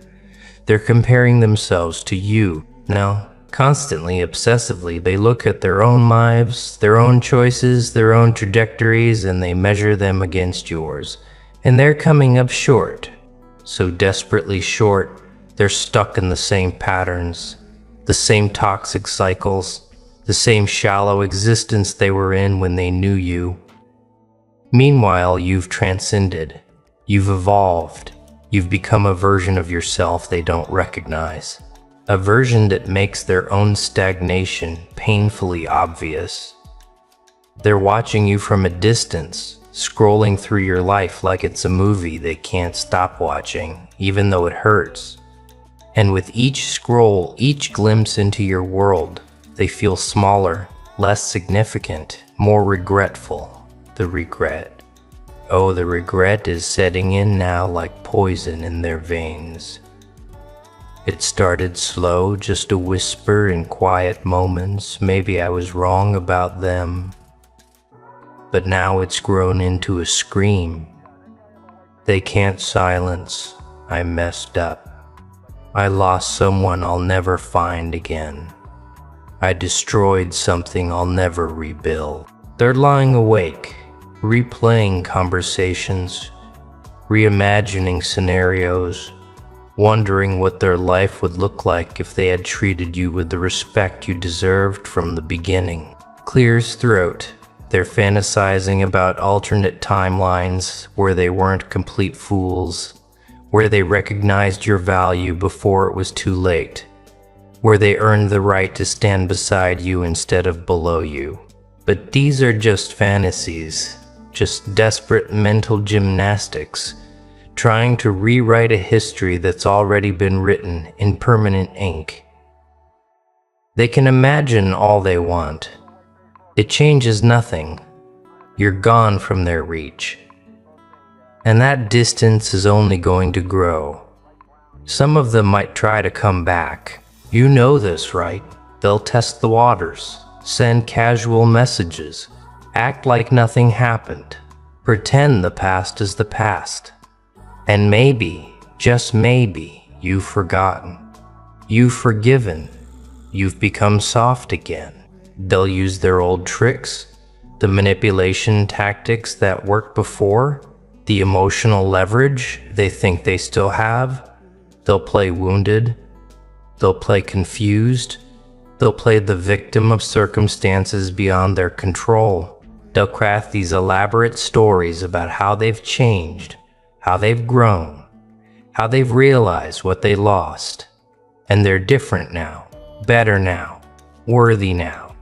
They're comparing themselves to you. Now, constantly, obsessively, they look at their own lives, their own choices, their own trajectories, and they measure them against yours. And they're coming up short. So desperately short, they're stuck in the same patterns, the same toxic cycles, the same shallow existence they were in when they knew you. Meanwhile, you've transcended, you've evolved, you've become a version of yourself they don't recognize. A version that makes their own stagnation painfully obvious. They're watching you from a distance, scrolling through your life like it's a movie they can't stop watching, even though it hurts. And with each scroll, each glimpse into your world, they feel smaller, less significant, more regretful. The regret. Oh, the regret is setting in now like poison in their veins. It started slow, just a whisper in quiet moments. Maybe I was wrong about them. But now it's grown into a scream. They can't silence. I messed up. I lost someone I'll never find again. I destroyed something I'll never rebuild. They're lying awake, replaying conversations, reimagining scenarios, wondering what their life would look like if they had treated you with the respect you deserved from the beginning. Clear as throat, they're fantasizing about alternate timelines where they weren't complete fools, where they recognized your value before it was too late, where they earned the right to stand beside you instead of below you. But these are just fantasies, just desperate mental gymnastics, trying to rewrite a history that's already been written in permanent ink. They can imagine all they want. It changes nothing. You're gone from their reach. And that distance is only going to grow. Some of them might try to come back. You know this, right? They'll test the waters, send casual messages, act like nothing happened, pretend the past is the past. And maybe, just maybe, you've forgotten. You've forgiven. You've become soft again. They'll use their old tricks, the manipulation tactics that worked before, the emotional leverage they think they still have. They'll play wounded. They'll play confused. They'll play the victim of circumstances beyond their control. They'll craft these elaborate stories about how they've changed, how they've grown, how they've realized what they lost. And they're different now, better now, worthy now.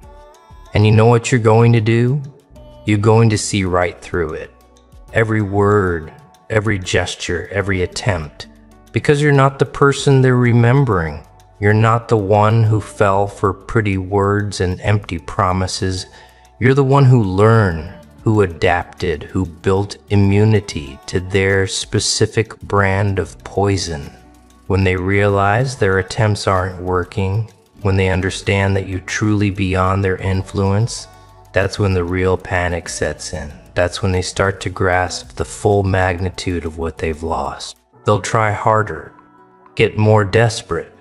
And you know what you're going to do? You're going to see right through it. Every word, every gesture, every attempt. Because you're not the person they're remembering. You're not the one who fell for pretty words and empty promises. You're the one who learned, who adapted, who built immunity to their specific brand of poison. When they realize their attempts aren't working, when they understand that you're truly beyond their influence, that's when the real panic sets in. That's when they start to grasp the full magnitude of what they've lost. They'll try harder, get more desperate,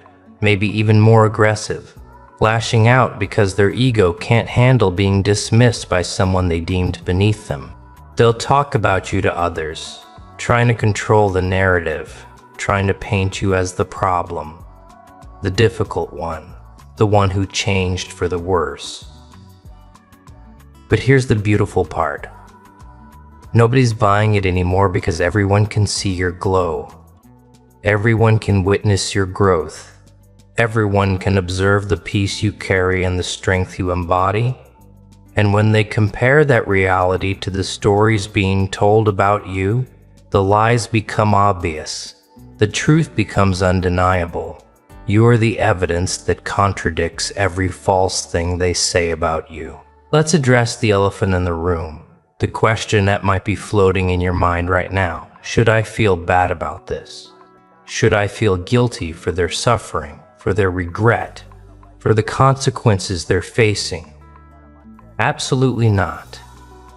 maybe even more aggressive, lashing out because their ego can't handle being dismissed by someone they deemed beneath them. They'll talk about you to others, trying to control the narrative, trying to paint you as the problem, the difficult one, the one who changed for the worse. But here's the beautiful part. Nobody's buying it anymore because everyone can see your glow. Everyone can witness your growth. Everyone can observe the peace you carry and the strength you embody. And when they compare that reality to the stories being told about you, the lies become obvious. The truth becomes undeniable. You are the evidence that contradicts every false thing they say about you. Let's address the elephant in the room. The question that might be floating in your mind right now. Should I feel bad about this? Should I feel guilty for their suffering, for their regret, for the consequences they're facing? Absolutely not.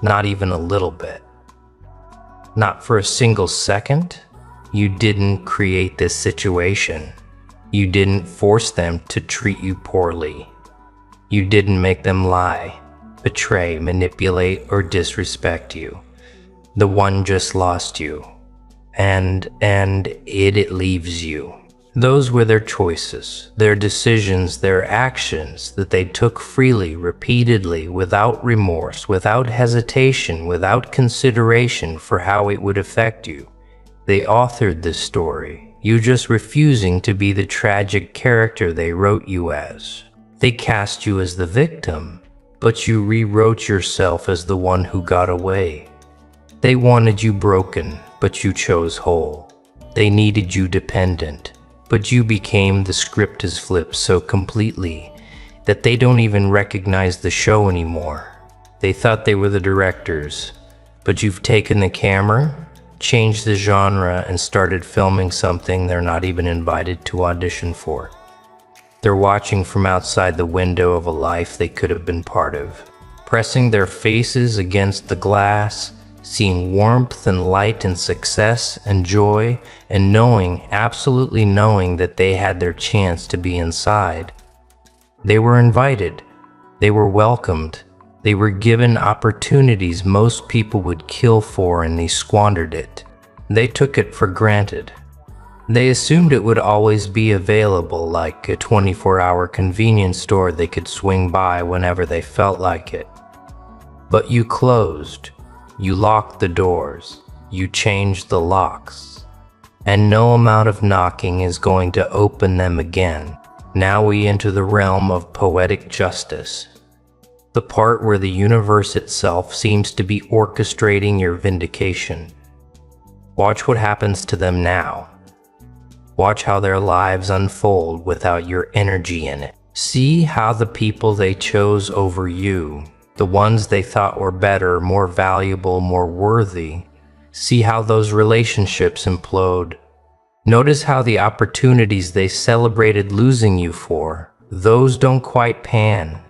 Not even a little bit. Not for a single second. You didn't create this situation. You didn't force them to treat you poorly. You didn't make them lie, betray, manipulate, or disrespect you. The one just lost you. And it leaves you. Those were their choices, their decisions, their actions that they took freely, repeatedly, without remorse, without hesitation, without consideration for how it would affect you. They authored this story, you just refusing to be the tragic character they wrote you as. They cast you as the victim, but you rewrote yourself as the one who got away. They wanted you broken, but you chose whole. They needed you dependent, but you became the script is flipped so completely that they don't even recognize the show anymore. They thought they were the directors, but you've taken the camera, changed the genre, and started filming something they're not even invited to audition for. They're watching from outside the window of a life they could have been part of, pressing their faces against the glass, seeing warmth and light and success and joy, and knowing, absolutely knowing that they had their chance to be inside. They were invited. They were welcomed. They were given opportunities most people would kill for, and they squandered it. They took it for granted. They assumed it would always be available, like a 24-hour convenience store they could swing by whenever they felt like it. But you closed. You locked the doors, you changed the locks, and no amount of knocking is going to open them again. Now we enter the realm of poetic justice, the part where the universe itself seems to be orchestrating your vindication. Watch what happens to them now. Watch how their lives unfold without your energy in it. See how the people they chose over you, the ones they thought were better, more valuable, more worthy, see how those relationships implode. Notice how the opportunities they celebrated losing you for, those don't quite pan.